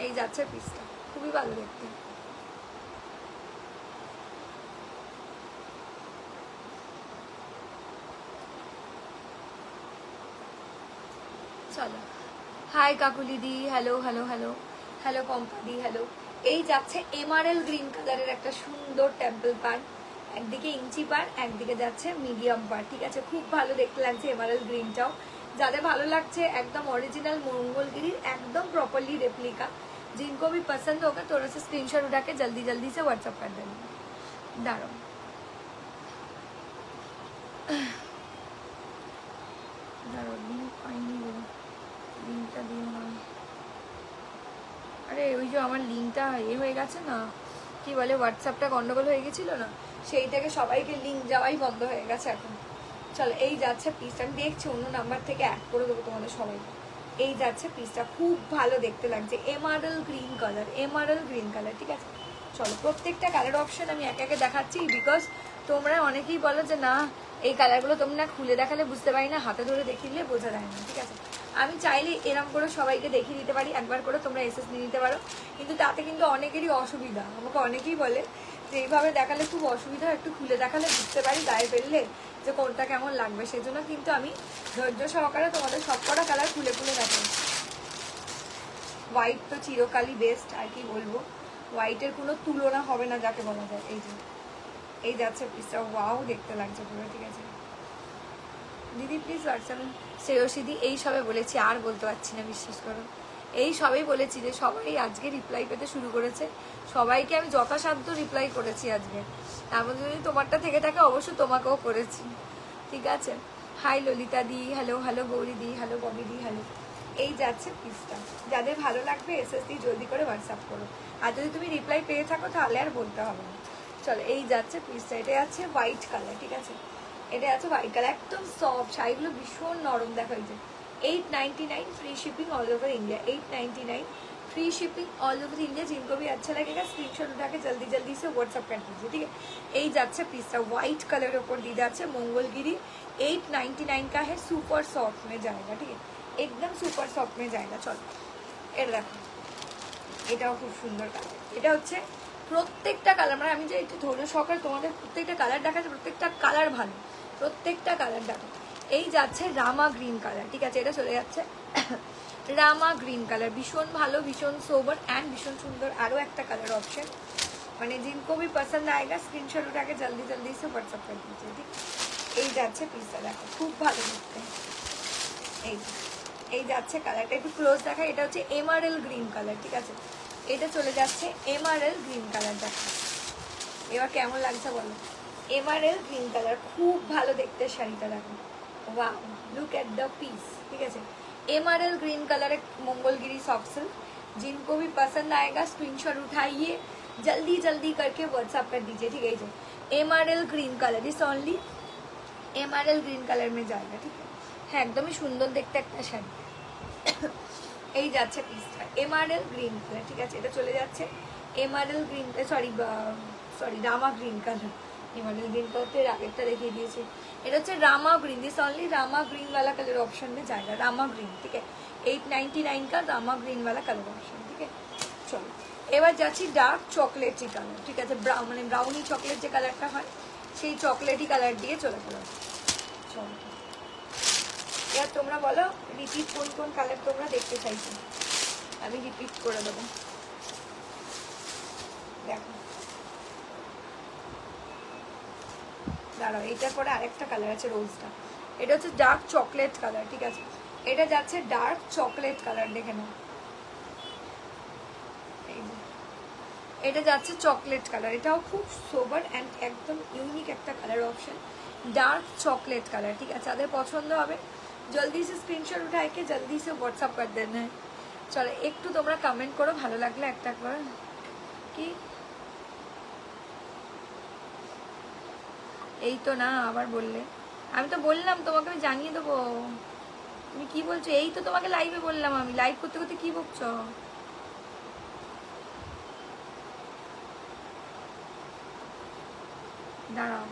এই যাচ্ছে পিসটা, খুবই ভালো দেখতে। চলো hi Kakuli di, hello hello hello hello Pampa di, hello. এই যাচ্ছে এমারেল গ্রিন কালারের একটা সুন্দর টেম্পল পার, একদিকে ইঞ্চি পার একদিকে যাচ্ছে মিডিয়াম পার, ঠিক আছে? খুব ভালো দেখতে লাগছে এমারেল গ্রিনটাও। যাদের ভালো লাগছে একদম ओरिजिनल मंगलगिरी, एकदम प्रॉपरली रेप्लिका, जिनको भी पसंद होगा थोड़ा सा स्क्रीनशॉट उठा के जल्दी जल्दी से व्हाट्सएप कर देना। दाঁড়াও দাঁড়াও লিঙ্ক পাইনি গো, লিঙ্কটা দিও না। আরে ওই যে আমার লিঙ্কটা হয়ে গেছে না, কি বলে হোয়াটসঅ্যাপটা গন্ডগোল হয়ে গেছিল না, সেইটাকে সবাইকে লিঙ্ক যাওয়াই বন্ধ হয়ে গেছে এখন। চলো এই যাচ্ছে পিসটা, আমি দেখছি অন্য নাম্বার থেকে অ্যাড করে দেবো তোমাদের সবাইকে। এই যাচ্ছে পিসটা, খুব ভালো দেখতে লাগছে, emerald green colour, emerald green colour, ঠিক আছে? চলো প্রত্যেকটা কালার অপশন আমি একে একে দেখাচ্ছি, বিকজ তোমরা অনেকেই বলো যে না এই কালারগুলো তোমরা খুলে দেখালে বুঝতে পারি না, হাতে ধরে দেখিয়ে বোঝা যায় না, ঠিক আছে? আমি চাইলে এরম করে সবাইকে দেখিয়ে দিতে পারি, একবার করে তোমরা এসএস নিয়ে নিতে পারো, কিন্তু তাতে কিন্তু অনেকেরই অসুবিধা। আমাকে অনেকেই বলে যে এইভাবে দেখালে খুব অসুবিধা, একটু খুলে দেখালে বুঝতে পারি গায়ে ফেললে যে কোনটা কেমন লাগবে। সেই জন্য কিন্তু আমি ধৈর্য সহকারে তোমাদের সবকটা কালার খুলে খুলে দেখাই। হোয়াইট তো চিরকালই বেস্ট, আর কি বলবো, হোয়াইটের কোনো তুলনা হবে না যাকে বলা যায়। এই যে এই যাচ্ছে পিসটা, ওয়াও দেখতে লাগছে পুরো, ঠিক আছে? দিদি প্লিজ হোয়াটসঅ্যাপে। শ্রেয়সী দি এই সবে বলেছি, আর বলতে পারছি না, বিশ্বাস করো এই সবেই বলেছি যে সবাই আজকে রিপ্লাই পেতে শুরু করেছে, সবাইকে আমি যথাসাধ্য রিপ্লাই করেছি আজকে। তার মধ্যে যদি তোমারটা থেকে থাকে অবশ্যই তোমাকেও করেছি, ঠিক আছে? হাই ললিতা দি, হ্যালো হ্যালো গৌরী দি, হ্যালো ববি দি, হ্যালো। এই যাচ্ছে পিসটা, যাদের ভালো লাগবে এসএস দি জলদি করে হোয়াটসঅ্যাপ করো, আর যদি তুমি রিপ্লাই পেয়ে থাকো তাহলে আর বলতে হবে না। চলো এই যাচ্ছে পিসটা, এটা আছে হোয়াইট কালার, ঠিক আছে? এটা আছে হোয়াইট কালার, একদম সফট, শাড়িগুলো ভীষণ নরম। দেখো এই যে 899 free shipping all over India, 899 free shipping all over India. जिनको भी अच्छा लगेगा स्क्रीनशॉट उठा के जल्दी जल्दी से व्हाट्सअप कर दीजिए, ठीक है? এই যাচ্ছে পিসটা হোয়াইট কালারের উপর দিয়ে যাচ্ছে मंगलगिरी, 899 का है, सुपर सॉफ्ट में जाएगा, ठीक है? एकदम सुपर सॉफ्ट में जाएगा। चलो এটা দেখো, এটাও খুব সুন্দর কালার। এটা হচ্ছে প্রত্যেকটা কালার, মানে আমি যে একটু ধৈর্য সহকারে তোমাদের প্রত্যেকটা কালার দেখাচ্ছি, প্রত্যেকটা কালার ভালো, প্রত্যেকটা কালার দেখো। এই যাচ্ছে রামা গ্রিন কালার, ঠিক আছে? এটা চলে যাচ্ছে রামা গ্রিন কালার, ভীষণ ভালো, ভীষণ সোবার অ্যান্ড ভীষণ সুন্দর। আরও একটা কালার অপশন, মানে जिनको भी पसंद आएगा स्क्रीनशॉट उठा के जल्दी जल्दी से व्हाट्सअप कर दीजिए, ठीक? এই যাচ্ছে পিসটা, দেখো খুব ভালো দেখতে। এই যাচ্ছে কালারটা, একটু ক্লোজ দেখা, এটা হচ্ছে এমারেল গ্রিন কালার, ঠিক আছে? এটা চলে যাচ্ছে এমারেল গ্রিন কালার, দেখো এবার কেমন লাগছে বলো? এমারেল গ্রিন কালার, খুব ভালো দেখতে শাড়িটা, দেখো wow, look at the piece, ঠিক আছে? एमआरएल ग्रीन कलर है, मंगलगिरी सॉफ्ट सिल्क। जिनको भी पसंद आएगा स्क्रीनशॉट उठाइए, जल्दी जल्दी करके व्हाट्सअप कर दीजिए, ठीक है। जो MRL green colour is only MRL green colour में जाएगा, ठीक है। হ্যাঁ একদমই সুন্দর দেখতে একটা শাড়ি। এই যাচ্ছে পিসটা এমআরএল গ্রিন কালার, ঠিক আছে। এটা চলে যাচ্ছে emerald green, sorry Rama green colour. Emerald green colour तो আগেরটা দেখিয়ে দিয়েছি। এটা হচ্ছে Rama green, this only Rama green वाला कलर ऑप्शन में जाएगा, रामा ग्रीन, ठीक है। 899 का रामा ग्रीन वाला कलर ऑप्शन, ठीक है। চলো এবার যাচ্ছি ডার্ক চকলেটি কালার, ঠিক আছে। মানে ব্রাউনি চকলেট যে কালারটা হয় সেই চকলেটি কালার দিয়ে চলে গেল। চলো এবার তোমরা বলো রিপিট কোন কোন কালার তোমরা দেখতে চাইছো, আমি রিপিট করে দেবো। দেখো দাঁড়াও, এইটার পরে আরেকটা কালার আছে রোজটা, এটা হচ্ছে ডার্ক চকলেট কালার, ঠিক আছে। এটা যাচ্ছে ডার্ক চকলেট কালার, দেখে নাও। এটা যাচ্ছে চকলেট কালার, এটাও খুব সোবার অ্যান্ড একদম ইউনিক একটা colour option, dark chocolate colour, ठीक है। যাদের পছন্দ হবে জলদি সে স্ক্রিনশট উঠায় के जल्दी से व्हाट्सएप कर देना है। চলো একটু তোমরা কমেন্ট করো ভালো লাগলে একটা করে, কি এই তো না আবার বললে, আমি তো বললাম তোমাকে, আমি জানিয়ে দেবো। তুমি কি বলছো, এই তো তোমাকে লাইভে বললাম, আমি লাইভ করতে করতে কি বকছো। দাঁড়াও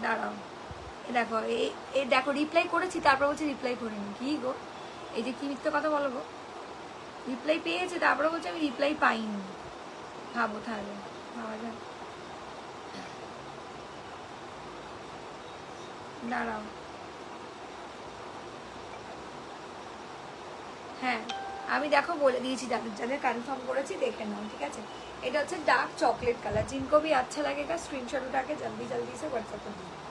দাঁড়াও, দেখো এই দেখো রিপ্লাই করেছি, তারপর বলছে রিপ্লাই করিনি। কি গো, এই যে কি মিথ্যে কথা বলো গো, রিপ্লাই পেয়েছে তারপরে বলছে আমি রিপ্লাই পাইনি। ভাবো তাহলে, ভাবা যায়। দাঁড়াও, হ্যাঁ আমি দেখো বলে দিয়েছি, যাদের যাদের কনফার্ম করেছি দেখে নাও, ঠিক আছে। এটা হচ্ছে ডার্ক চকলেট কালার, जिनको भी अच्छा लगेगा स्क्रीनशॉट उठा के जल्दी जल्दी से व्हाट्सएप कर दीजिए।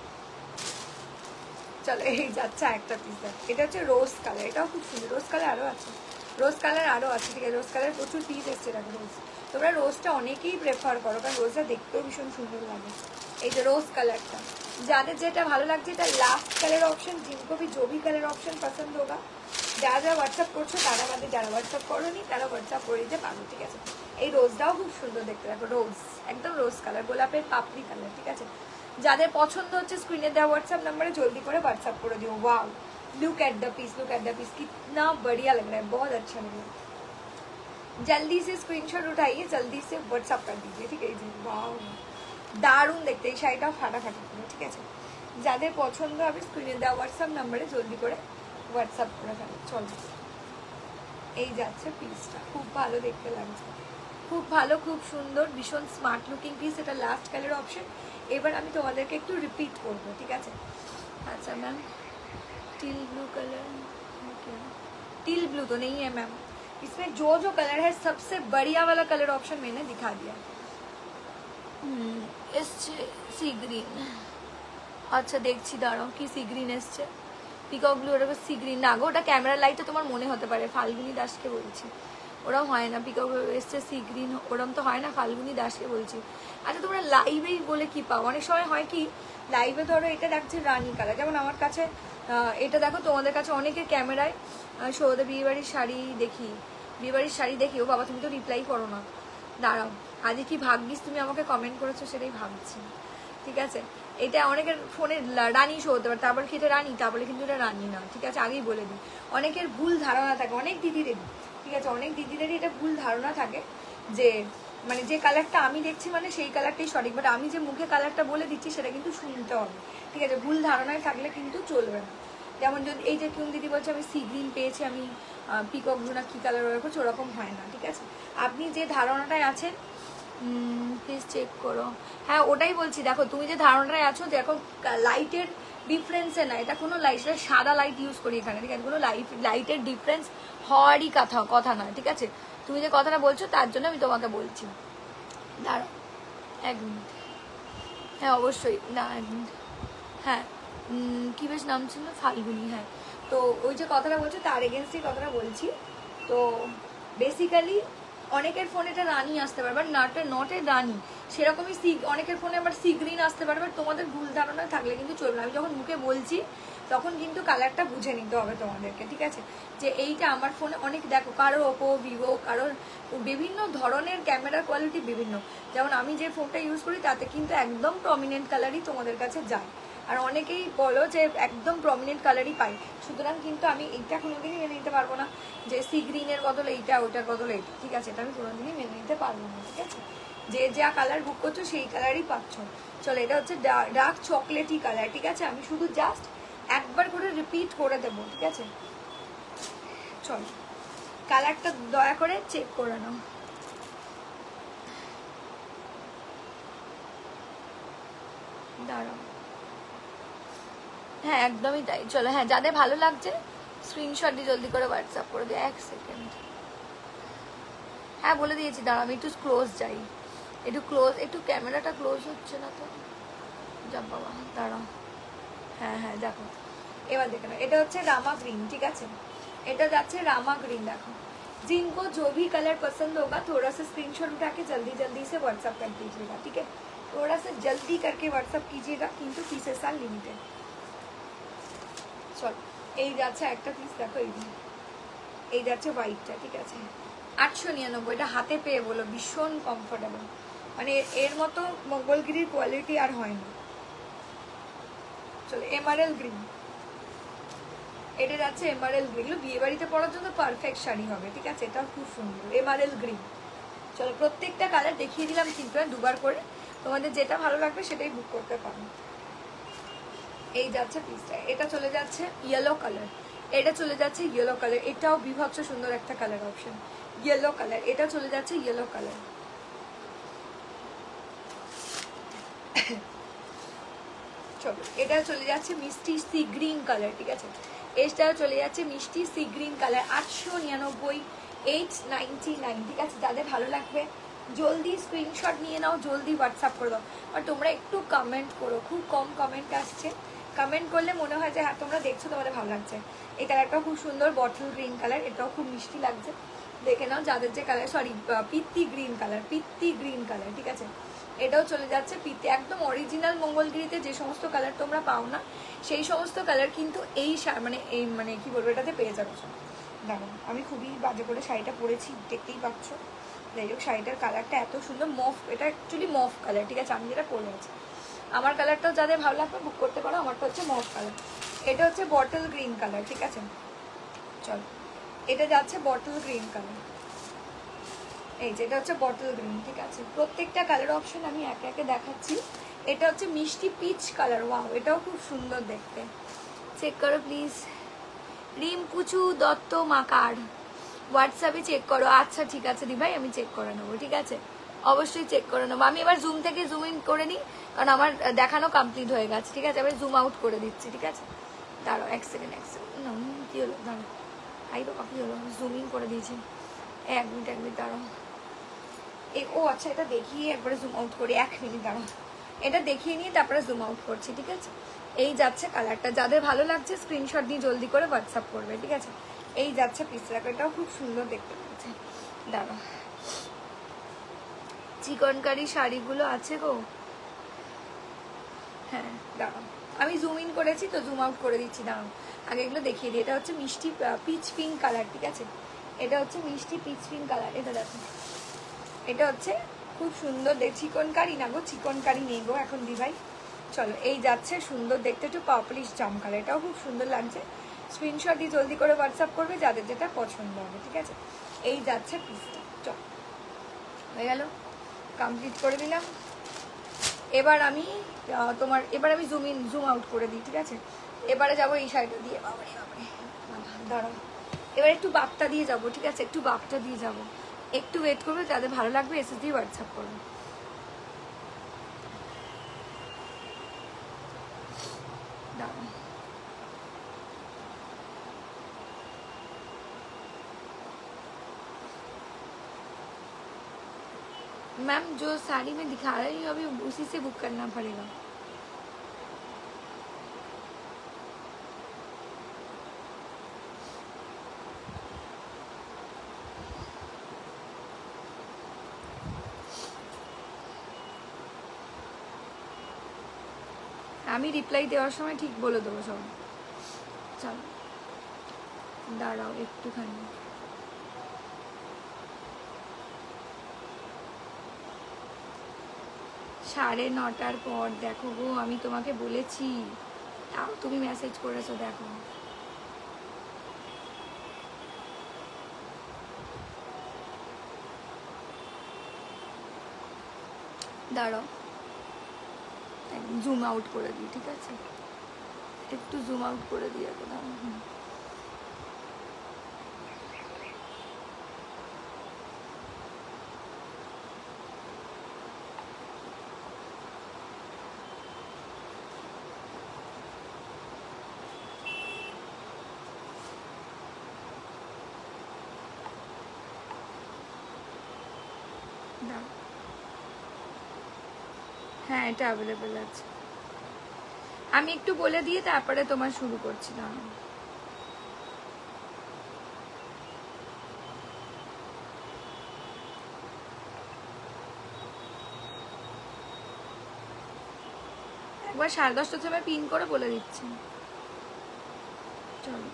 চলো এই যাচ্ছে একটা পিস, এটা হচ্ছে রোজ কালার, এটাও খুব সুন্দর। রোজ কালার আরও আছে, রোজ কালার আরও আছে, ঠিক আছে। রোজ কালার প্রচুর পিস এসছে, দেখো রোজ। তোমরা রোজটা অনেকেই প্রেফার করো, কারণ রোজটা দেখতেও ভীষণ সুন্দর লাগে। এই যে রোজ কালারটা, যাদের যেটা ভালো লাগছে এটা লাস্ট কালার অপশন, जिनको भी जो भी कलर ऑप्शन पसंद होगा, যারা যারা হোয়াটসঅ্যাপ করছো তারা বাদে যারা হোয়াটসঅ্যাপ করোনি তারা হোয়াটসঅ্যাপ করে দিতে পারো, ঠিক আছে। এই রোজটাও খুব সুন্দর দেখতে, দেখো রোজ একদম রোজ কালার, গোলাপের পাপড়ি কালার, ঠিক আছে। যাদের পছন্দ হচ্ছে স্ক্রিনে দেওয়া হোয়াটসঅ্যাপ নাম্বারে জলদি করে হোয়াটসঅ্যাপ করে দিও। Wow look at the piece, look at the piece, कितना बढ़िया लग रहा है, बहुत अच्छा लग रहा है। जल्दी से स्क्रीनशॉट उठाइए, जल्दी से व्हाट्सअप कर दीजिए, ठीक है। वाओ দারুণ দেখতে, এই শাড়িটাও ফাটাফাটি, ঠিক আছে। যাদের পছন্দ হবে স্ক্রিনে দেওয়া হোয়াটসঅ্যাপ নাম্বারে জলদি করে হোয়াটসঅ্যাপ করে ফেলো। চলো এই যাচ্ছে পিসটা, খুব ভালো দেখতে লাগছে, খুব ভালো, খুব সুন্দর, ভীষণ স্মার্ট লুকিং পিস। এটা লাস্ট কালার অপশন। এবার আমি তোমাদেরকে একটু রিপিট করবো, ঠিক আছে। अच्छा ma'am teal blue colour, teal blue तो नहीं है मैम, इसमें जो जो कलर है सबसे बढ़िया वाला कलर ऑप्शन मैंने दिखा दिया। सी ग्रीन, আচ্ছা দেখছি দাঁড়াও কি সি গ্রিন এসছে, পিকক ব্লু, ওটা সি গ্রিন না গো, ওটা ক্যামেরা লাইটে তোমার মনে হতে পারে, ফাল্গুনি দাসকে বলছি, ওরাও হয় না। পিকক এসছে সি গ্রিন, ওরম তো হয় না, ফাল্গুনি দাসকে বলছি। আচ্ছা তোমরা লাইভেই বলে কি পাও, অনেক সময় হয় কি লাইভে ধরো এটা দেখছে রানি কালার, যেমন আমার কাছে এটা দেখো, তোমাদের কাছে অনেকের ক্যামেরায় সৌদে বিয়েবাড়ির শাড়ি দেখি, বিয়েবাড়ির শাড়ি দেখি, ও বাবা তুমি তো রিপ্লাই করো না, দাঁড়াও আজকে কি ভাগ্যিস তুমি আমাকে কমেন্ট করেছো সেটাই ভাবছি, ঠিক আছে। এটা অনেকের ফোনে রানি শো হতে পারে, তারপর কি এটা রানি, তারপরে কিন্তু এটা রানি না, ঠিক আছে, আগেই বলে দিই। অনেকের ভুল ধারণা থাকে, অনেক দিদিদেরই, ঠিক আছে, অনেক দিদিদেরই এটা ভুল ধারণা থাকে যে মানে যে কালারটা আমি দেখছি মানে সেই কালারটাই সঠিক, বাট আমি যে মুখে কালারটা বলে দিচ্ছি সেটা কিন্তু শুনতে হবে, ঠিক আছে। ভুল ধারণায় থাকলে কিন্তু চলবে না। যেমন যদি এই যে কোন দিদি বলছে আমি সি গ্রিন পেয়েছি, আমি পিকক ব্লু না কী কালার রেখেছি, ওরকম হয় না, ঠিক আছে। আপনি যে ধারণাটায় আছেন প্লিজ চেক করো, হ্যাঁ ওটাই বলছি। দেখো তুমি যে ধারণাটায় আছো, দেখো লাইটের ডিফারেন্সে না, এটা কোনো লাইট, সাদা লাইট ইউজ করি এখানে, ঠিক আছে, কোনো লাইটের ডিফারেন্স হওয়ারই কথা নয়, ঠিক আছে। তুমি যে কথাটা বলছো তার জন্য আমি তোমাকে বলছি। দাঁড়াও এক মিনিট, হ্যাঁ অবশ্যই, না এক মিনিট, হ্যাঁ কি বেশ নাম ছিল, ফাল্গুনি, হ্যাঁ। তো ওই যে কথাটা বলছো তার এগেনস্টে কথাটা বলছি। তো বেসিক্যালি অনেকের ফোনে এটা রানি আসতে পারে, বাট নট এ রানি। সেরকমই অনেকের ফোনে আবার সি গ্রিন আসতে পারে, বাট তোমাদের ভুল ধারণা থাকলে কিন্তু চলবে না। আমি যখন মুখে বলছি তখন কিন্তু কালারটা বুঝে নিতে হবে তোমাদেরকে, ঠিক আছে? যে এইটা আমার ফোনে অনেক, দেখো কারোর ওপো, ভিভো, কারোর বিভিন্ন ধরনের ক্যামেরার কোয়ালিটি বিভিন্ন। যেমন আমি যে ফোনটা ইউজ করি তাতে কিন্তু একদম প্রমিনেন্ট কালারই তোমাদের কাছে যায়, আর অনেকেই বলো যে একদম প্রমিনেন্ট কালারই পাই। সুতরাং কিন্তু আমি এইটা কোনোদিনই মেনে নিতে পারবো না যে সি গ্রিনের বদলে এইটা, ওটার বদলে এইটা, ঠিক আছে? এটা আমি কোনোদিনই মেনে নিতে পারবো না, ঠিক আছে? যে যা কালার বুক করছো সেই কালারই পাচ্ছ। চলো, এটা হচ্ছে ডার্ক চকলেটি কালার, ঠিক আছে? আমি শুধু জাস্ট একবার করে রিপিট করে দেবো, ঠিক আছে? চলো, কালারটা দয়া করে চেক করে নাও। দাঁড়াও, হ্যাঁ একদমই তাই। চলো, হ্যাঁ যাদের ভালো লাগছে স্ক্রিনশট দিয়ে জলদি করে হোয়াটসঅ্যাপ করে দিও। 1 সেকেন্ড, হ্যাঁ বলে দিয়েছি। দাঁড়াও, আমি একটু ক্লোজ যাই, একটু ক্লোজ, একটু ক্যামেরাটা ক্লোজ হচ্ছে না তো, যা বাবা, দাঁড়াও। হ্যাঁ হ্যাঁ দেখো, এবার দেখে নাও। এটা হচ্ছে রামা গ্রিন, ঠিক আছে? এটা যাচ্ছে রামা ग्रीन। देखो, जिनको जो भी कलर पसंद होगा थोड़ा सा स्क्रीनशॉट उठा के जल्दी जल्दी से व्हाट्सअप कर दीजिएगा, ठीक है? थोड़ा सा जल्दी करके व्हाट्सअप कीजिएगा, किंतु पीसेस आर लिमिटेड। চল, এই যাচ্ছে একটা পিস, দেখো এই যাচ্ছে হোয়াইটটা, ঠিক আছে? 899, এটা হাতে পেয়ে বলো ভীষণ কমফোর্টেবল, মানে এর মতো মঙ্গলগিরির কোয়ালিটি আর হয় না। চলো, এমারেল গ্রিন, এটা যাচ্ছে এমারেল গ্রিন। বিয়ে বাড়িতে পরার জন্য পারফেক্ট শাড়ি হবে, ঠিক আছে? এটা খুব সুন্দর এমারেল গ্রিন। চলো, প্রত্যেকটা কালার দেখিয়ে দিলাম কিন্তু দুবার করে, তোমাদের যেটা ভালো লাগবে সেটাই বুক করতে পারো। এই যাচ্ছে পিসটা, এটা চলে যাচ্ছে ইয়েলো কালার, এটা চলে যাচ্ছে ইয়েলো কালার, এটাও বিভৎস সুন্দর একটা কালার অপশন, ইয়েলো কালার। এটা চলে যাচ্ছে ইয়েলো কালার। চলো, এটা চলে যাচ্ছে মিষ্টি সি গ্রিন কালার, ঠিক আছে? এটাও চলে যাচ্ছে মিষ্টি সি গ্রিন কালার। 899, 899, ঠিক আছে? যাদের ভালো লাগবে জলদি স্ক্রিনশট নিয়ে নাও, জলদি হোয়াটসঅ্যাপ করে দাও। আর তোমরা একটু কমেন্ট করো, খুব কম কমেন্ট আসছে। কমেন্ট করলে মনে হয় যে হ্যাঁ তোমরা দেখছো, তোমাদের ভালো লাগছে। এই কালারটাও খুব সুন্দর, বটল গ্রিন কালার, এটাও খুব মিষ্টি লাগছে। দেখে নাও যাদের যে কালার, সরি পিত্তি গ্রিন কালার, পিত্তি গ্রিন কালার, ঠিক আছে? এটাও চলে যাচ্ছে পিতে, একদম অরিজিনাল মঙ্গলগিরিতে যে সমস্ত কালার তোমরা পাও না সেই সমস্ত কালার কিন্তু এই মানে কি বলবো, এটাতে পেয়ে যাচ্ছ। দেখো, আমি খুবই বাজে করে শাড়িটা পরেছি, দেখতেই পাচ্ছ। যাই হোক, শাড়িটার কালারটা এত সুন্দর, মফ, এটা অ্যাকচুয়ালি মফ কালার, ঠিক আছে? আমি যেটা পরে আছি, আমার কালারটাও যাদের ভালো লাগবে বুক করতে পারো। আমারটা হচ্ছে মফ কালার, এটা হচ্ছে বটল গ্রিন কালার, ঠিক আছে? চল, এটা যাচ্ছে বটল গ্রিন কালার, এই যে এটা হচ্ছে বটল গ্রিন, ঠিক আছে? প্রত্যেকটা কালার অপশন আমি একে একে দেখাচ্ছি। এটা হচ্ছে মিষ্টি পিচ কালার, ওয়াও, এটাও খুব সুন্দর দেখতে। চেক করো প্লিজ। রিমপুচু দত্ত মাকার, হোয়াটসঅ্যাপে চেক করো। আচ্ছা ঠিক আছে দি ভাই, আমি চেক করে নেবো, ঠিক আছে? অবশ্যই চেক করে নেবো। আমি এবার জুম থেকে জুম ইন করে নিই, কারণ আমার দেখানো কমপ্লিট হয়ে গেছে, ঠিক আছে? এবার জুম আউট করে দিচ্ছি, ঠিক আছে? দাঁড়াও 1 সেকেন্ড, 1 সেকেন্ড, কী হলো? দাঁড়াও, আই বাবা কী হলো? জুম ইন করে দিয়েছি, 1 মিনিট দাঁড়াও। ও আচ্ছা, এটা দেখিয়ে একবারে জুম আউট করি, 1 মিনিট দাঁড়াও। এটা দেখিয়ে নিয়ে তারপরে জুম আউট করছি, ঠিক আছে? এই যাচ্ছে কালারটা, যাদের ভালো লাগছে স্ক্রিনশট দিয়ে জলদি করে হোয়াটসঅ্যাপ করবে, ঠিক আছে? এই যাচ্ছে পিসটা, এটাও খুব সুন্দর দেখতে পাচ্ছে। দাঁড়াও, চিকনকারি শাড়িগুলো আছে গো, হ্যাঁ দাঁড়াও, আমি জুম ইন করেছি তো জুম আউট করে দিচ্ছি। দাঁড়াও, আগে এগুলো দেখিয়ে দিই। এটা হচ্ছে মিষ্টি পিচ পিঙ্ক কালার, ঠিক আছে? এটা হচ্ছে মিষ্টি পিচ পিঙ্ক কালার, এটা দেখো, এটা হচ্ছে খুব সুন্দর চিকনকারি না গো, চিকনকারি নেই গো এখন দি ভাই। চলো, এই যাচ্ছে সুন্দর দেখতে, একটু পার্পলিশ জাম কালার, এটাও খুব সুন্দর লাগছে। স্ক্রিনশট দিয়ে জলদি করে হোয়াটসঅ্যাপ করবে যাদের যেটা পছন্দ হবে, ঠিক আছে? এই যাচ্ছে পিসটা। চল, হয়ে গেল, কমপ্লিট করে দিলাম। এবার আমি এবার আমি জুম আউট করে দিই, ঠিক আছে? এবারে যাবো এই শাড়িটা দিয়ে, বাবারে বাবারে, দাঁড়াও, এবার একটু বাপটা দিয়ে যাবো, ঠিক আছে? একটু বাপটা দিয়ে যাবো, একটু ওয়েট করবে, যাদের ভালো লাগবে এসএস দিয়ে হোয়াটসঅ্যাপ করবে। मैम जो साड़ी में दिखा रही हूँ अभी उसी से बुक करना पड़ेगा। আমি রিপ্লাই দেওয়ার সময় ঠিক বলে দেবো সব। চলো দাঁড়াও একটুখানি। সাড়ে 9টার পর দেখো গো, আমি তোমাকে বলেছি, তাও তুমি মেসেজ করেছো। দেখো দাঁড়াও জুম আউট করে দিই, ঠিক আছে? একটু জুম আউট করে দিয়ে দাঁড়াও। হ্যাঁ এটা অ্যাভেলেবেল আছে। আমি একটু বলে দিয়ে তারপরে তোমার শুরু করছি না। একবার 10:30টার সময় পিন করে বলে দিচ্ছি। চলো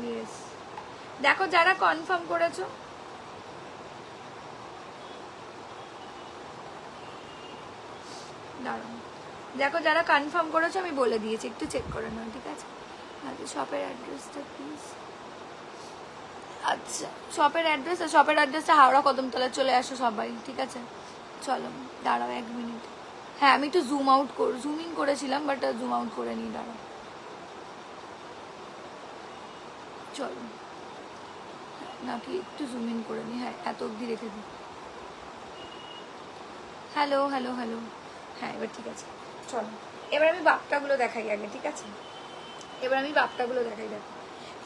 ইয়েস, দেখো যারা কনফার্ম করেছো, দাঁড়াও, দেখো যারা কনফার্ম করেছো আমি বলে দিয়েছি, একটু চেক করে নাও, ঠিক আছে? আচ্ছা শপের অ্যাড্রেসটা প্লিজ। আচ্ছা শপের অ্যাড্রেসটা হাওড়া কদমতলা, চলে আসো সবাই, ঠিক আছে? চলো দাঁড়াও 1 মিনিট। হ্যাঁ আমি একটু জুম ইন করেছিলাম, বাট জুম আউট করে নিই, দাঁড়াও। চলো নাকি একটু জুম ইন করে নিই, হ্যাঁ এত অবধি রেখে দিই। হ্যালো হ্যালো হ্যালো, হ্যাঁ এবার ঠিক আছে। চলো এবার আমি বাপটাগুলো দেখাই আগে, ঠিক আছে? এবার আমি বাপটাগুলো দেখাই। দেখো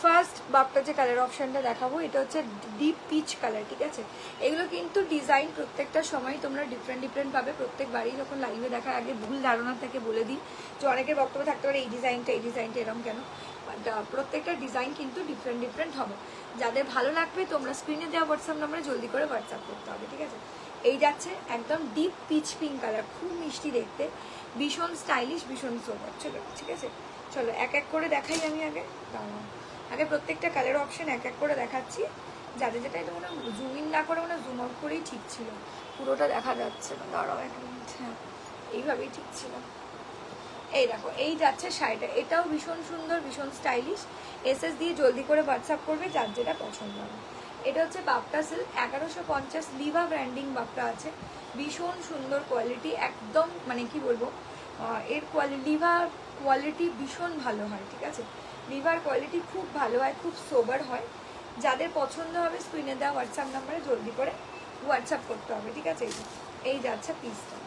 ফার্স্ট বাপটা যে কালার অপশনটা দেখাবো, এটা হচ্ছে ডিপ পিচ কালার, ঠিক আছে? এগুলো কিন্তু ডিজাইন প্রত্যেকটা সময় তোমরা ডিফারেন্ট পাবে। প্রত্যেকবারই যখন লাইভে দেখার আগে ভুল ধারণা থেকে বলে দিই যে অনেকের বক্তব্য থাকতে পারে এই ডিজাইনটা এরকম কেন, প্রত্যেকটা ডিজাইন কিন্তু ডিফারেন্ট হবে। যাদের ভালো লাগবে তোমরা স্ক্রিনে দেওয়া হোয়াটসঅ্যাপ নাম্বারে জলদি করে হোয়াটসঅ্যাপ করতে হবে, ঠিক আছে? এই যাচ্ছে একদম ডিপ পিচ পিঙ্ক কালার, খুব মিষ্টি দেখতে, ভীষণ স্টাইলিশ, ভীষণ সোবার। চলো ঠিক আছে, চলো এক এক করে দেখাই। আমি আগে প্রত্যেকটা কালার অপশন এক এক করে দেখাচ্ছি। যাদের যেটা এটা মনে জুম ইন না করে মনে জুম আউট করেই ঠিক ছিল, পুরোটা দেখা যাচ্ছে না। দাঁড়াও 1 মিনিট, হ্যাঁ এইভাবেই ঠিক ছিল। এই দেখো এই যাচ্ছে শাড়িটা, এটাও ভীষণ সুন্দর, ভীষণ স্টাইলিশ। এসএস দিয়ে জলদি করে হোয়াটসঅ্যাপ করবে যার যেটা পছন্দ হবে। এটা হচ্ছে বাপটা সিল্ক, 1150 লিভা ব্র্যান্ডিং বাপটা আছে, ভীষণ সুন্দর কোয়ালিটি, একদম মানে কি বলবো, এর লিভার কোয়ালিটি ভীষণ ভালো হয়, ঠিক আছে? লিভার কোয়ালিটি খুব ভালো হয়, খুব সোবার হয়। যাদের পছন্দ হবে স্ক্রিনে দেওয়া হোয়াটসঅ্যাপ নাম্বারে জলদি করে হোয়াটসঅ্যাপ করতে হবে, ঠিক আছে? এই যাচ্ছে পিসটা,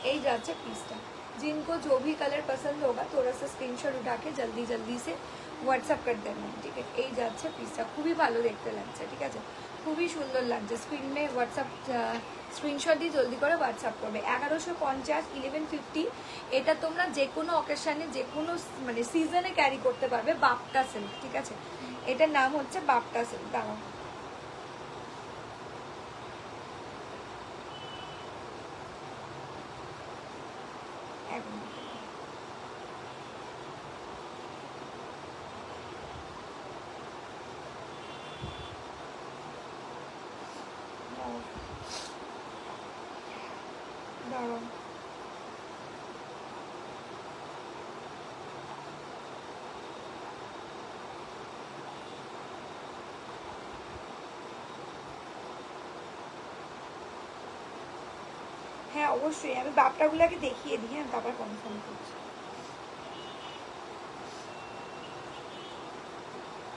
এই যাচ্ছে পিसটা। जिनको जो भी कलर पसंद होगा थोड़ा सा स्क्रीनशॉट उठा के जल्दी से হোয়াটসঅ্যাপ করে দেবেন, ঠিক আছে? এই যাচ্ছে পিসটা, খুবই ভালো দেখতে লাগছে, ঠিক আছে? খুবই সুন্দর লাগছে। স্ক্রিনে হোয়াটসঅ্যাপ স্ক্রিনশট দিয়ে জলদি করে হোয়াটসঅ্যাপ করবে। 1150 1150, এটা তোমরা যে কোনো অকেশনে যে কোনো মানে সিজনে ক্যারি করতে পারবে। বাপটা সিল্ক, ঠিক আছে? এটার নাম হচ্ছে বাপটা সিল্ক। দাঁড়াও একদম, দাঁড়াও হ্যাঁ অবশ্যই আমি বাপটাগুলোকে দেখিয়ে দিই, হ্যাঁ তারপর কনফার্ম করছি।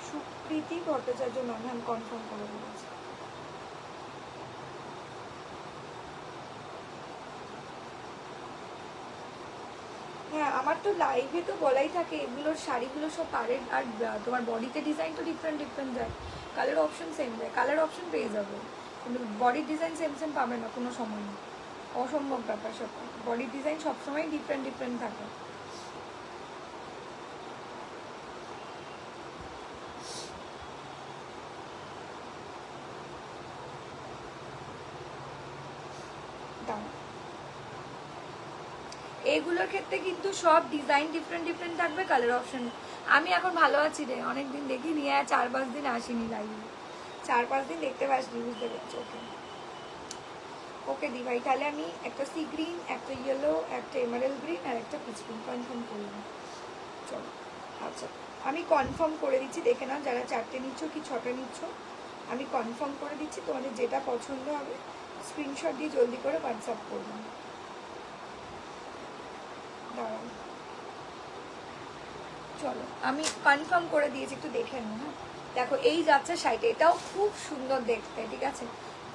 সুপ্রীতি ভট্টাচার্য ম্যাম, আমি কনফার্ম করে দিয়েছি। হ্যাঁ আমার তো লাইভে তো বলাই থাকে এগুলোর শাড়িগুলো সব পারের, আর তোমার বডিতে ডিজাইন তো ডিফারেন্ট যায়, কালার অপশন সেম যায়, কালার অপশন পেয়ে যাবে, কিন্তু বডির ডিজাইন সেম পাবে না কোনো সময়, অসম্ভব ব্যাপার। সব বডির ডিজাইন সবসময় ডিফারেন্ট থাকে। দাঁড়া, এইগুলোর ক্ষেত্রে কিন্তু সব ডিজাইন ডিফারেন্ট ডিফারেন্ট থাকবে, কালার অপশন। আমি এখন ভালো আছি রে, অনেকদিন দেখি নিয়ে 4-5 দিন আসিনি লাইভে, 4-5 দিন দেখতে পাসনি, বুঝতে পারছি। ওকে ওকে দি ভাই, তাহলে আমি একটা সি গ্রিন, একটা ইয়েলো, একটা এমারেল গ্রিন আর একটা পিচ পিঙ্ক কনফার্ম করলাম। চলো আচ্ছা, আমি কনফার্ম করে দিচ্ছি, দেখে নাও যারা 4টে নিচ্ছ কি 6টে নিচ্ছ, আমি কনফার্ম করে দিচ্ছি। তোমাদের যেটা পছন্দ হবে স্ক্রিনশট দিয়ে জলদি করে হোয়াটসঅ্যাপ করবেন। দাঁড়াও, চলো আমি কনফার্ম করে দিয়েছি, একটু দেখে নাও। হ্যাঁ দেখো এই যাচ্ছে শাড়িটা, এটাও খুব সুন্দর দেখতে, ঠিক আছে।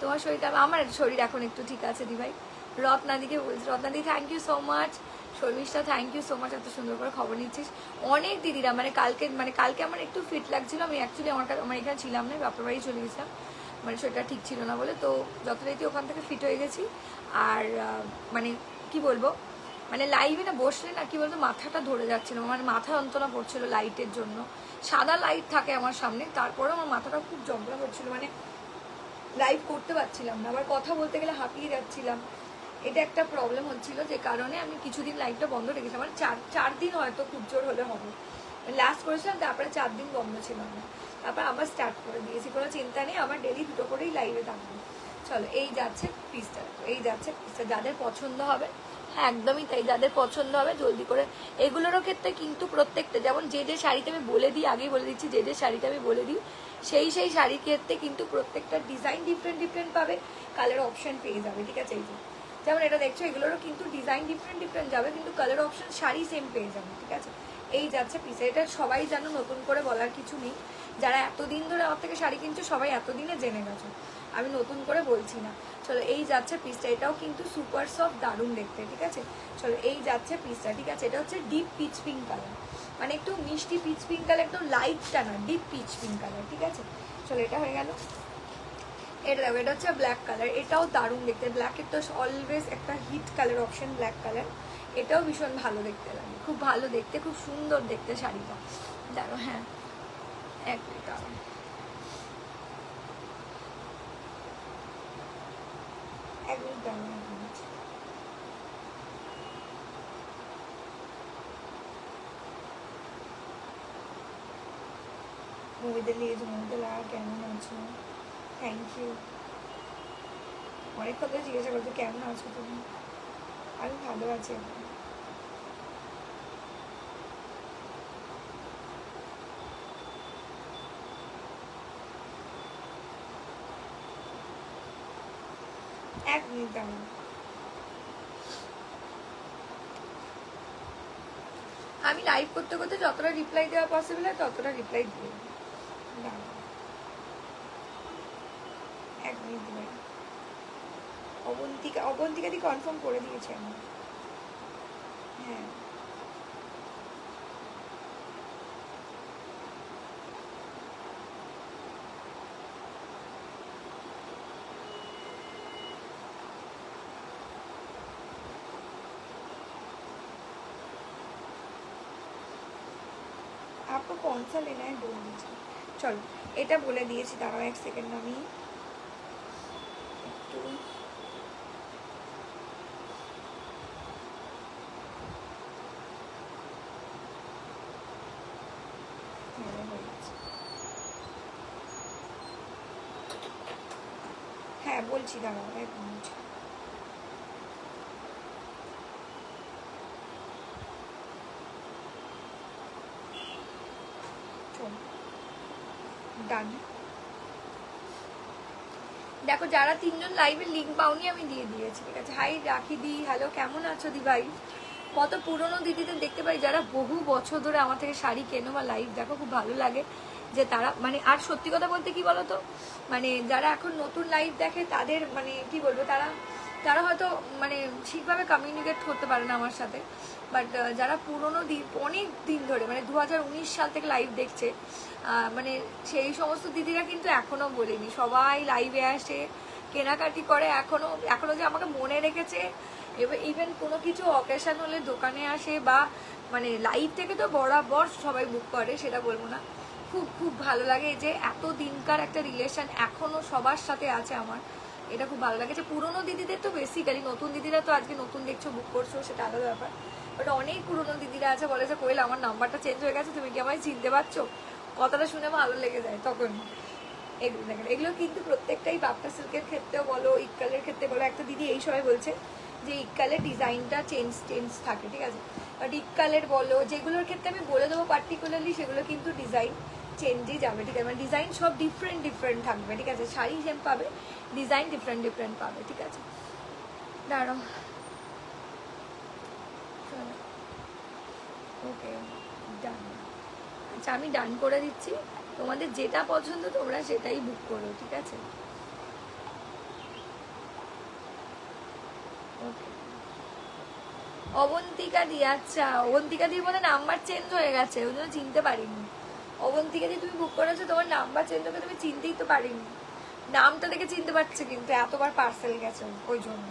তোমার শরীরটা, আমার শরীর এখন একটু ঠিক আছে দি ভাই। রত্নাদিকে বলছি, Ratnadi thank you so much. Sharmistha thank you so much, এত সুন্দর করে খবর নিচ্ছিস। অনেক দিদিরা কালকে আমার একটু ফিট লাগছিল, আমি অ্যাকচুয়ালি আমার এখানে ছিলাম না, বাপের বাড়ি চলে গেছিলাম, শরীরটা ঠিক ছিল না বলে। তো যতটাই ওখান থেকে ফিট হয়ে গেছি। আর কি বলবো, লাইভে না বসলে না কি বলতো মাথাটা ধরে যাচ্ছিল, মাথা যন্ত্রণা পড়ছিল লাইটের জন্য। সাদা লাইট থাকে আমার সামনে, তারপরে আমার মাথাটা খুব যন্ত্রণা করছিল, লাইভ করতে পারছিলাম না, আবার কথা বলতে গেলে হাঁপিয়ে যাচ্ছিলাম। এটা একটা প্রবলেম হচ্ছিল, যে কারণে আমি কিছুদিন লাইভটা বন্ধ রেখেছিলাম। 4 দিন হয়তো খুব জোর হলে হবে লাস্ট করেছিলাম, তারপরে 4 দিন বন্ধ ছিল না, তারপর আবার স্টার্ট করে দিয়েছি। কোনো চিন্তা নেই, আবার ডেলি 2টো করেই লাইভে থাকবো। চলো এই যাচ্ছে পিসটা, এই যাচ্ছে পিসটা, যাদের পছন্দ হবে, হ্যাঁ একদমই তাই, যাদের পছন্দ হবে জলদি করে। এগুলোরও ক্ষেত্রে কিন্তু প্রত্যেকটা, যেমন যে শাড়িটা আমি বলে দিই, আগেই বলে দিচ্ছি, যে শাড়িটা আমি বলে দিই সেই শাড়ির ক্ষেত্রে কিন্তু প্রত্যেকটা ডিজাইন ডিফারেন্ট ডিফারেন্ট পাবে, কালার অপশন পেয়ে যাবে, ঠিক আছে। এই যেমন এটা দেখছো, এগুলোরও কিন্তু ডিজাইন ডিফারেন্ট ডিফারেন্ট যাবে, কিন্তু কালার অপশন শাড়ি সেম পেয়ে যাবে, ঠিক আছে। এই যাচ্ছে পিসে, এটা সবাই জানো, নতুন করে বলার কিছু নেই। যারা এতদিন ধরে আমার থেকে শাড়ি কিনছো সবাই এতদিনে জেনে গেছো, আমি নতুন করে বলছি না। চলো এই যাচ্ছে পিসটা, এটাও কিন্তু সুপার সফট, দারুণ দেখতে, ঠিক আছে। চলো এই যাচ্ছে পিসটা, ঠিক আছে। এটা হচ্ছে ডিপ পিচ পিঙ্ক কালার, একটু মিষ্টি পিচ পিঙ্ক কালার, একদম লাইটটা না, ডিপ পিচ পিঙ্ক কালার, ঠিক আছে। চলো এটা হয়ে গেল। এটা দেখো, এটা হচ্ছে ব্ল্যাক কালার, এটাও দারুণ দেখতে, ব্ল্যাকের তো অলওয়েজ একটা hit colour option black colour, এটাও ভীষণ ভালো দেখতে লাগে, খুব ভালো দেখতে, খুব সুন্দর দেখতে শাড়িটা। দেখো হ্যাঁ একদম দারুণ। একদম দারুণ, মুভিতে লিয়েছো, মুভিতে লাগা কেমন আছো? থ্যাংক ইউ, অনেক কথা জিজ্ঞাসা করছো কেমন আছো তুমি। আমি ভালো আছি এখন। এক মিনিট দাঁড়ান, আমি লাইভ করতে করতে যতটা রিপ্লাই দেওয়া পসিবল হয় ততটা রিপ্লাই দিয়ে দাঁড়ান। এক মিনিট দেবেন। অবন্তিকা দি কনফার্ম করে দিয়েছে আমার। হ্যাঁ आपको कौन सा लेना है बोल दीजिए। चलो এটা বলে দিয়েছি, দাঁড়াও 1 সেকেন্ড, আমি একটু হ্যাঁ বলছি, দাঁড়াও 1 মিনিট। ডান। দেখো যারা 3জন লাইভের লিঙ্ক পাওনি আমি দিয়ে দিয়েছি, ঠিক আছে। হাই রাখি দি, হ্যালো কেমন আছো দি ভাই। কত পুরনো দিদিদের দেখতে পাই যারা বহু বছর ধরে আমার থেকে শাড়ি কেনো বা লাইভ দেখো, খুব ভালো লাগে যে তারা আর সত্যি কথা বলতে কি বলতো, যারা এখন নতুন লাইভ দেখে তাদের কি বলবো, তারা হয়তো ঠিকভাবে কমিউনিকেট করতে পারে না আমার সাথে, বাট যারা পুরনো অনেক দিন ধরে 2019 সাল থেকে লাইভ দেখছে, সেই সমস্ত দিদিরা কিন্তু এখনো বলেনি, সবাই লাইভে আসে, কেনাকাটি করে, এখনো যে আমাকে মনে রেখেছে। এবার ইভেন কোনো কিছু অকেশন হলে দোকানে আসে, বা লাইভ থেকে তো বরাবর সবাই বুক করে, সেটা বলবো না। খুব খুব ভালো লাগে যে এত দিনকার একটা রিলেশন এখনো সবার সাথে আছে আমার, এটা খুব ভালো লাগেছে। পুরোনো দিদিদের তো বেসিক্যালি, নতুন দিদিরা তো আজকে নতুন দেখছো বুক করছো সেটা আলাদা ব্যাপার, বাট অনেক পুরোনো দিদিরা আছে বলে যে কোয়েল আমার নাম্বারটা চেঞ্জ হয়ে গেছে, তুমি কি আমায় চিনতে পারছো, কথাটা শুনে ভালো লেগে যায় তখন। এগুলো দেখেন, এগুলো কিন্তু প্রত্যেকটাই বাপ্টা সিল্কের ক্ষেত্রেও বলো, ইক্কালের ক্ষেত্রে বলো। একটা দিদি এই সময় বলছে যে ইক্কালের ডিজাইনটা চেঞ্জ থাকে, ঠিক আছে, বাট ইক্কালের বলো যেগুলোর ক্ষেত্রে আমি বলে দেবো পার্টিকুলারলি, সেগুলো কিন্তু ডিজাইন চেঞ্জই যাবে, ঠিক আছে, মানে ডিজাইন সব ডিফারেন্ট থাকবে, ঠিক আছে, শাড়ি সেম পাবে, ডিজাইন ডিফারেন্ট পাবে, ঠিক আছে। দাঁড়াও, ওকে ডান। আচ্ছা আমি ডান করে দিচ্ছি, তোমাদের যেটা পছন্দ তোমরা সেটাই বুক করো, ঠিক আছে। ওকে অবন্তিকা দি, আচ্ছা অবন্তিকা দির মনে নাম্বার চেঞ্জ হয়ে গেছে, ওই জন্য চিনতে পারিনি। অবন্তিকা দি তুমি বুক করেছো, তোমার নাম্বার চেঞ্জ হয়ে তুমি চিনতেই তো পারিনি, নামটা দেখে চিনতে পারছে কিন্তু এতবার পার্সেল গেছে ওই জন্য।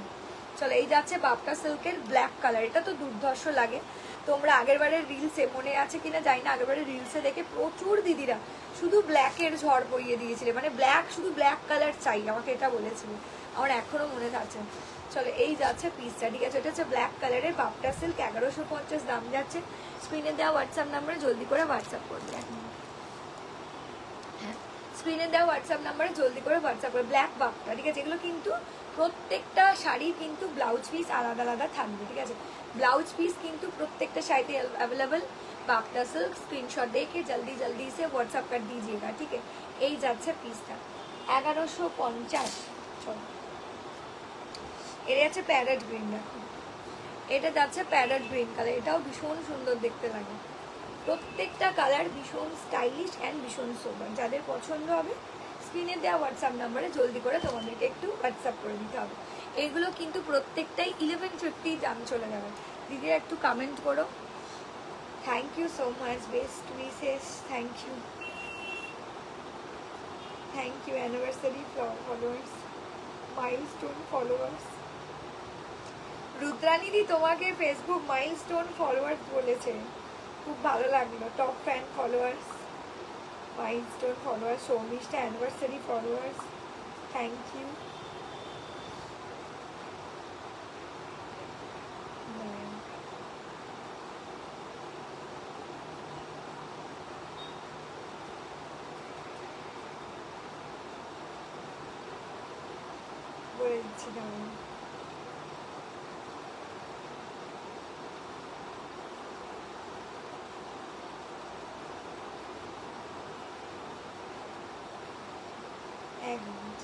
চলো এই যাচ্ছে বাপ্টা সিল্কের ব্ল্যাক কালার, এটা তো দুর্ধর্ষ লাগে। তোমরা আগের বারের রিলসে মনে আছে কিনা জানি না, আগের বারের রিলসে দেখে প্রচুর দিদিরা শুধু ব্ল্যাকের ঝড় বইয়ে দিয়েছিলে, মানে ব্ল্যাক, শুধু ব্ল্যাক কালার চাই আমাকে, এটা বলেছিল, আমার এখনো মনে আছে। চলো এই যাচ্ছে পিসটা, ঠিক আছে, এটা হচ্ছে ব্ল্যাক কালারের বাপ্টা সিল্ক, 1150 দাম যাচ্ছে। স্ক্রিনে দেওয়া হোয়াটসঅ্যাপ নাম্বারে জলদি করে হোয়াটসঅ্যাপ করবে, হ্যাঁ স্ক্রিনে দেওয়া হোয়াটসঅ্যাপ নাম্বারে জলদি করে হোয়াটসঅ্যাপ করে। ব্ল্যাক বাপ্টা, ঠিক আছে, এগুলো কিন্তু প্রত্যেকটা শাড়ি কিন্তু ব্লাউজ পিস আলাদা আলাদা থাকবে, ঠিক আছে, ব্লাউজ পিস কিন্তু প্রত্যেকটা শাড়িতে अवेलेबल। बाप्टा सिल्क स्क्रीनशॉट देके जल्दी जल्दी से व्हाट्सअप कर दीजिएगा, ठीक है। এই যাচ্ছে পিসটা 1150। চলো এর আছে প্যারেট গ্রিন, দেখো এটা যাচ্ছে প্যারেট গ্রিন কালার, এটাও ভীষণ সুন্দর দেখতে লাগে। প্রত্যেকটা কালার ভীষণ স্টাইলিশ অ্যান্ড ভীষণ সোবার, যাদের পছন্দ হবে স্ক্রিনে দেওয়া হোয়াটসঅ্যাপ নাম্বারে জলদি করে তোমাদেরকে একটু হোয়াটসঅ্যাপ করে দিতে হবে। এগুলো কিন্তু প্রত্যেকটাই 1150 দাম চলে যাবে। দিদিরা একটু কমেন্ট করো। Thank you so much, best wishes, thank you anniversary followers, milestone followers. Rudranidi তোমাকে ফেসবুক মাইলস্টোন ফলোয়ার্স বলেছে, খুব ভালো লাগলো। Top fan followers, milestone followers, Sharmistha anniversary followers, thank you. বলে দিচ্ছি দাঁড়ান, এক মিনিট।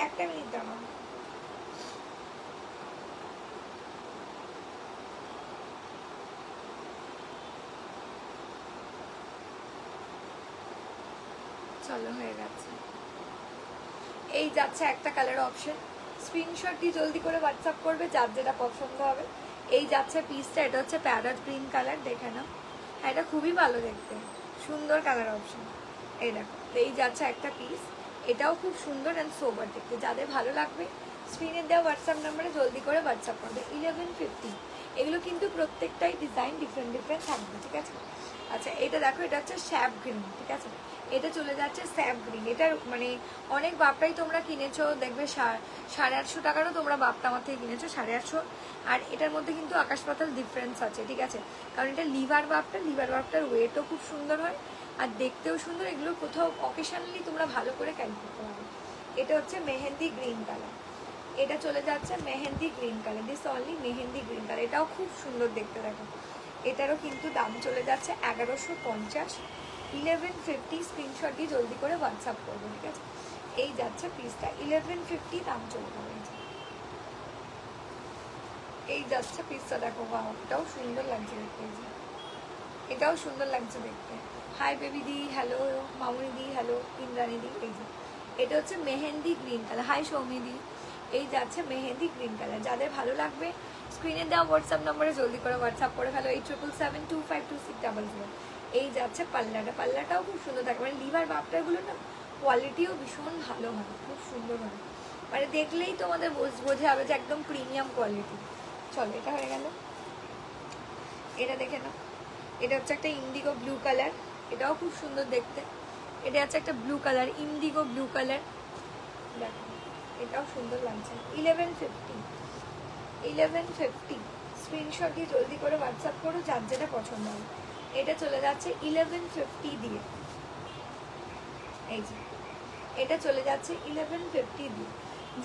একটা মিনিট দাঁড়ান। চলো হয়ে গেছে। এই যাচ্ছে একটা কালার অপশন, স্ক্রিনশট দিয়ে জলদি করে হোয়াটসঅ্যাপ করবে যার যেটা পছন্দ হবে। এই যাচ্ছে পিসটা, এটা হচ্ছে প্যারট গ্রিন কালার, দেখে নাও, হ্যাঁ এটা খুবই ভালো দেখতে, সুন্দর কালার অপশন। এই দেখো এই যাচ্ছে একটা পিস, এটাও খুব সুন্দর অ্যান্ড সোবার দেখতে, যাদের ভালো লাগবে স্ক্রিনে দেওয়া হোয়াটসঅ্যাপ নাম্বারে জলদি করে হোয়াটসঅ্যাপ করবে। 1150। এগুলো কিন্তু প্রত্যেকটাই ডিজাইন ডিফারেন্ট থাকবে, ঠিক আছে। আচ্ছা এটা দেখো, এটা হচ্ছে স্যাপ গ্রিন, ঠিক আছে, এটা চলে যাচ্ছে স্যাপ গ্রিন। এটার মানে অনেক বাপটাই তোমরা কিনেছো, দেখবে 850 টাকারও তোমরা বাপটা আমার থেকে কিনেছো 850। আর এটার মধ্যে কিন্তু আকাশ পাতাল ডিফারেন্স আছে, ঠিক আছে, কারণ এটা লিভার বাপটার ওয়েটও খুব সুন্দর হয় আর দেখতেও সুন্দর। এগুলো কোথাও অকেশনালি তোমরা ভালো করে ক্যারি করতে পারবে। এটা হচ্ছে মেহেন্দি গ্রিন কালার, এটা চলে যাচ্ছে mehendi green colour, this only mehendi green colour, এটাও খুব সুন্দর দেখতে। দেখো এটারও কিন্তু দাম চলে যাচ্ছে 1150। 1150 স্ক্রিনশট দিয়ে জলদি করে হোয়াটসঅ্যাপ করবো, ঠিক আছে। এই যাচ্ছে পিসটা 1150 দাম চলে যাবে। এই যাচ্ছে পিসটা, দেখো বাহ এটাও সুন্দর লাগছে দেখতে, এটাও সুন্দর লাগছে দেখতে। হাই বেবি দি, হ্যালো মামুনি দি, হ্যালো ইন্দ্রাণী দি। এই যে এটা হচ্ছে mehendi green colour, hi Soumi di. এই যাচ্ছে মেহেন্দি গ্রিন কালার, যাদের ভালো লাগবে স্ক্রিনে দেওয়া হোয়াটসঅ্যাপ নম্বরে জলদি করে হোয়াটসঅ্যাপ করে ফেলো, 8777252600। এই যাচ্ছে পাল্লাটাও খুব সুন্দর থাকে, মানে লিভার বাপটারগুলো না কোয়ালিটিও ভীষণ ভালো হয়, খুব সুন্দর হয়, মানে দেখলেই তোমাদের বোঝা যাবে যে একদম প্রিমিয়াম কোয়ালিটি। চলো এটা হয়ে গেল। এটা দেখে নাও, এটা হচ্ছে একটা ইন্ডিগো ব্লু কালার, এটাও খুব সুন্দর দেখতে। এটা হচ্ছে একটা blue colour, Indigo blue colour, দেখো এটাও সুন্দর লাগছে। 1150, 1150। স্ক্রিনশট দিয়ে জলদি করে হোয়াটসঅ্যাপ করো যার যেটা পছন্দ হবে। এটা চলে যাচ্ছে 1150 দিয়ে, এই যে এটা চলে যাচ্ছে 1150 দিয়ে।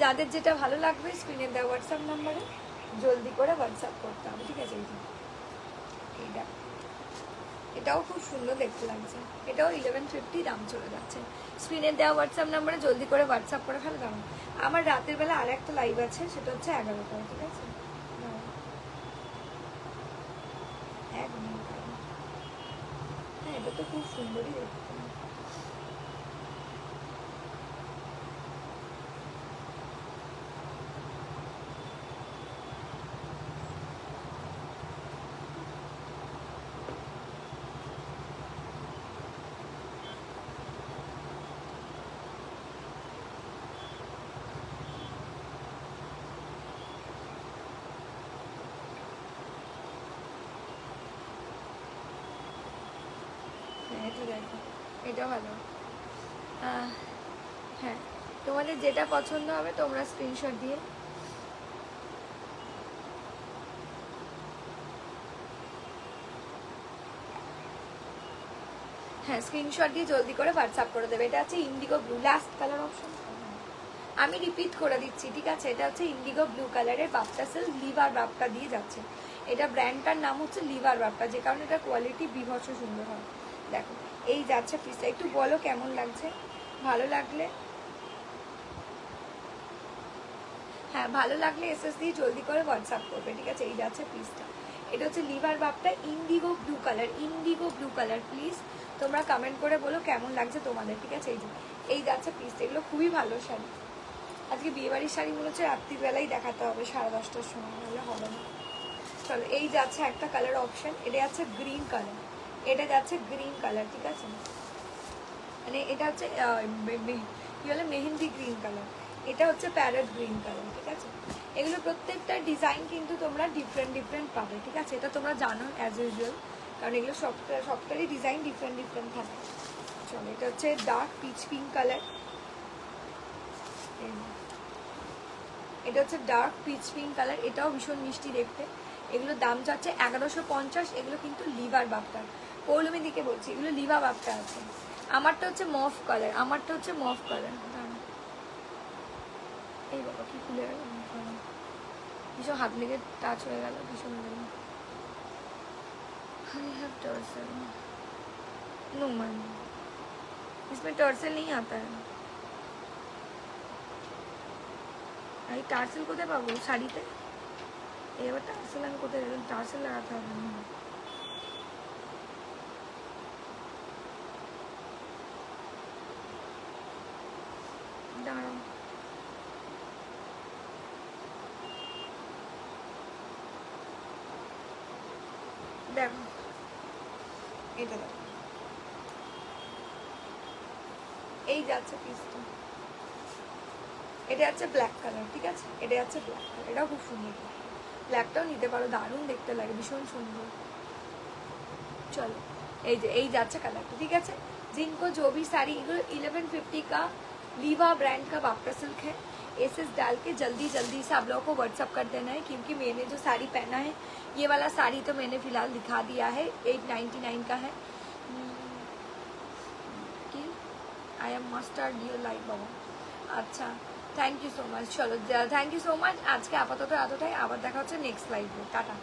যাদের যেটা ভালো লাগবে স্ক্রিনে দেওয়া হোয়াটসঅ্যাপ নাম্বারে জলদি করে হোয়াটসঅ্যাপ করতে হবে, ঠিক আছে? এইটা এটাও খুব সুন্দর দেখতে লাগছে, এটাও 1150 দাম চলে যাচ্ছে। স্ক্রিনে দেওয়া হোয়াটসঅ্যাপ নাম্বারে জলদি করে হোয়াটসঅ্যাপ করে ফেলে দাম। আমার রাতের বেলা আর একটা লাইভ আছে, সেটা হচ্ছে 11টায়, ঠিক আছে? হ্যাঁ, এটা তো খুব সুন্দরই দেখতে। এটা ভালো। হ্যাঁ, তোমাদের যেটা পছন্দ হবে তোমরা স্ক্রিনশট দিয়ে হ্যাঁ স্ক্রিনশট দিয়ে জলদি করে হোয়াটসঅ্যাপ করে দেবে। এটা হচ্ছে Indigo blue, last colour option আমি রিপিট করে দিচ্ছি, ঠিক আছে? এটা হচ্ছে ইন্ডিগো ব্লু কালারের বাপ্টা সিল্ক, লিভার বাপ্টা দিয়ে যাচ্ছে। এটা ব্র্যান্ডটার নাম হচ্ছে লিভার বাপ্টা, যে কারণে এটা কোয়ালিটি বিভৎস সুন্দর হয়। দেখো এই যাচ্ছে পিসটা, একটু বলো কেমন লাগছে। ভালো লাগলে হ্যাঁ, ভালো লাগলে এসএস দিয়ে জলদি করে হোয়াটসঅ্যাপ করবে, ঠিক আছে? এই যাচ্ছে পিসটা, এটা হচ্ছে লিভার বাপটা Indigo blue colour, Indigo blue colour. Please তোমরা কমেন্ট করে বলো কেমন লাগছে তোমাদের, ঠিক আছে? এই যাচ্ছে পিসটা, এগুলো খুবই ভালো শাড়ি। আজকে বিয়েবাড়ির শাড়ি মনে হচ্ছে রাত্রিবেলাই দেখাতে হবে, 10:30টার সময়, নাহলে হবে না। চলো এই যাচ্ছে একটা কালার অপশন, এটা যাচ্ছে গ্রিন কালার, এটা যাচ্ছে গ্রিন কালার, ঠিক আছে? মানে এটা হচ্ছে কি বলে মেহেন্দি গ্রিন কালার, এটা হচ্ছে প্যারট গ্রিন কালার, ঠিক আছে? এগুলো প্রত্যেকটা ডিজাইন কিন্তু তোমরা ডিফারেন্ট ডিফারেন্ট পাবে, ঠিক আছে? এটা তোমরা জানো অ্যাজ ইউজুয়াল, কারণ এগুলো সবটারই ডিজাইন ডিফারেন্ট ডিফারেন্ট থাকে। চলো এটা হচ্ছে ডার্ক পিচ পিঙ্ক কালার, এটা হচ্ছে ডার্ক পিচ পিঙ্ক কালার, এটাও ভীষণ মিষ্টি দেখতে। এগুলোর দাম যাচ্ছে 1150। এগুলো কিন্তু লিভার বাপটা, পৌলমি দিকে বলছি, এগুলো লিভার বাপটা আছে। আমারটা হচ্ছে মফ কালার, আমারটা হচ্ছে মফ কালার। এই বাবা কি খুলে গেল, ভীষণ হাত লেগে টাচ হয়ে গেল, ভীষণ গেল। I have टर्सल, नो मैम इसमें टर्सल नहीं आता है। এই টার্সেল কোথায় পাবো শাড়িতে? এবার টার্সেল আমি কোথায় গেলাম, টার্সেল লাগাতে হবে না। দাঁড়াও, দেখো এটা দেখো, এই যাচ্ছে পিসটা, এটা হচ্ছে ব্ল্যাক কালার, ঠিক আছে? এটা হচ্ছে ব্ল্যাক কালার, এটাও খুব সুন্দর, ব্ল্যাকটাও নিতে পারো, দারুণ দেখতে লাগে, ভীষণ সুন্দর। চলো এই যাচ্ছে কালারটা, ঠিক আছে? जिनको जो भी साड़ी 1150 का लीवा ब्रांड का बाप्टा सिल्क है, एसेस डाल के जल्दी जल्दी से आप लोगों को व्हाट्सअप कर देना है, क्योंकि मैंने जो साड़ी पहना है ये वाला साड़ी तो मैंने फिलहाल दिखा दिया है, 899 का है। कि I am master dear like बाबा, अच्छा थैंक यू सो मच। चलो थैंक यू सो मच, आज के आपातत एतटाई, आबार देखा होच्छे नेक्स्ट लाइभे, टाटा।